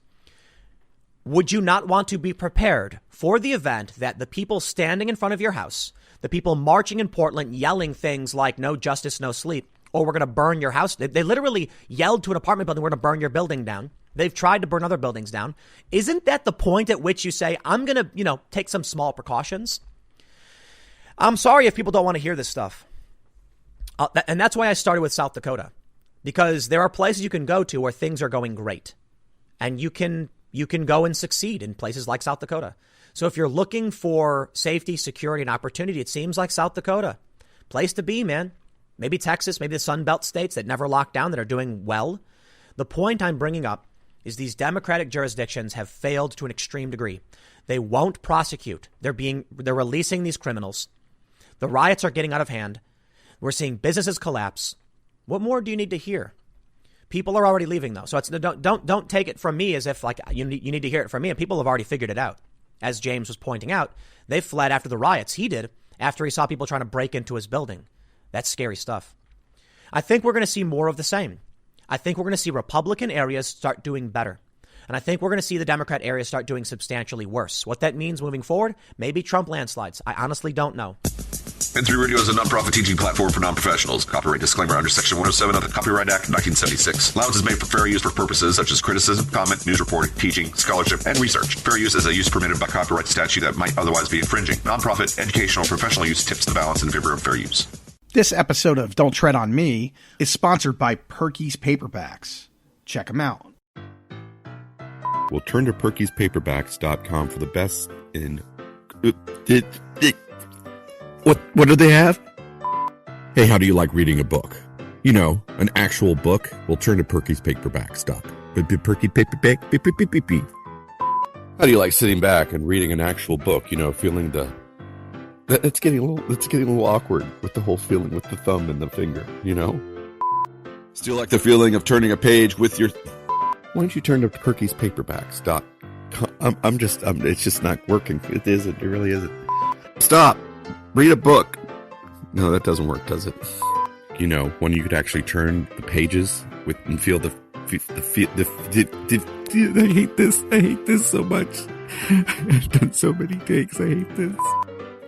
Would you not want to be prepared for the event that the people standing in front of your house, the people marching in Portland yelling things like no justice, no sleep, or we're going to burn your house? They literally yelled to an apartment building, we're going to burn your building down. They've tried to burn other buildings down. Isn't that the point at which you say, I'm going to, take some small precautions? I'm sorry if people don't want to hear this stuff. And that's why I started with South Dakota, because there are places you can go to where things are going great and you can go and succeed in places like South Dakota. So if you're looking for safety, security, and opportunity, it seems like South Dakota, place to be, man. Maybe Texas, maybe the Sun Belt states that never locked down that are doing well. The point I'm bringing up is these Democratic jurisdictions have failed to an extreme degree. They won't prosecute. They're releasing these criminals. The riots are getting out of hand. We're seeing businesses collapse. What more do you need to hear? People are already leaving, though. So don't take it from me as if like you need to hear it from me. And people have already figured it out. As James was pointing out, they fled after the riots. He did after he saw people trying to break into his building. That's scary stuff. I think we're going to see more of the same. I think we're going to see Republican areas start doing better. And I think we're going to see the Democrat areas start doing substantially worse. What that means moving forward, maybe Trump landslides. I honestly don't know. N3 Radio is a nonprofit teaching platform for non-professionals. Copyright disclaimer under Section 107 of the Copyright Act of 1976. Allowance is made for fair use for purposes such as criticism, comment, news reporting, teaching, scholarship, and research. Fair use is a use permitted by copyright statute that might otherwise be infringing. Nonprofit, educational, professional use tips the balance in favor of fair use. This episode of Don't Tread on Me is sponsored by Perky's Paperbacks. Check them out. We'll turn to Perky'sPaperbacks.com for the best in... What do they have? Hey, how do you like reading a book? You know, an actual book? We'll turn to Perky'sPaperbacks.com. Perky Paperback. How do you like sitting back and reading an actual book? You know, feeling the... It's getting a little awkward with the whole feeling with the thumb and the finger, you know? Still like the feeling of turning a page with your... Why don't you turn to Perky'sPaperbacks.com? It's just not working. It isn't. It really isn't. Stop. Read a book. No, that doesn't work, does it? You know, when you could actually turn the pages and feel I hate this. I hate this so much. I've done so many takes. I hate this.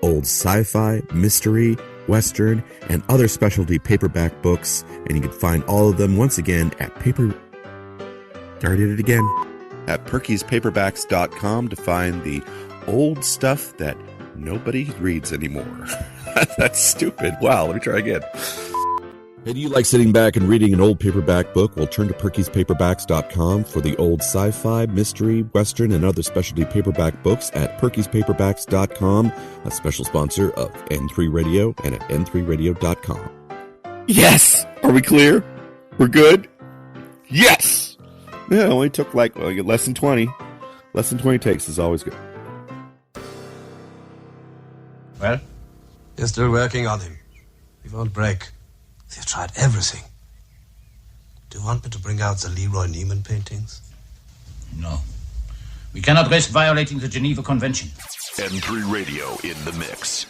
Old sci-fi, mystery, western, and other specialty paperback books, and you can find all of them once again at perkiespaperbacks.com to find the old stuff that nobody reads anymore. That's stupid. Wow, let me try again. Hey, do you like sitting back and reading an old paperback book? Well, turn to perkiespaperbacks.com for the old sci-fi, mystery, western, and other specialty paperback books at perkiespaperbacks.com, a special sponsor of N3 Radio and at n3radio.com. Yes! Are we clear? We're good? Yes! Yeah, it only took like less than 20. Less than 20 takes is always good. Well? You're still working on him. He won't break. They've tried everything. Do you want me to bring out the Leroy Neiman paintings? No. We cannot risk violating the Geneva Convention. N3 Radio in the mix.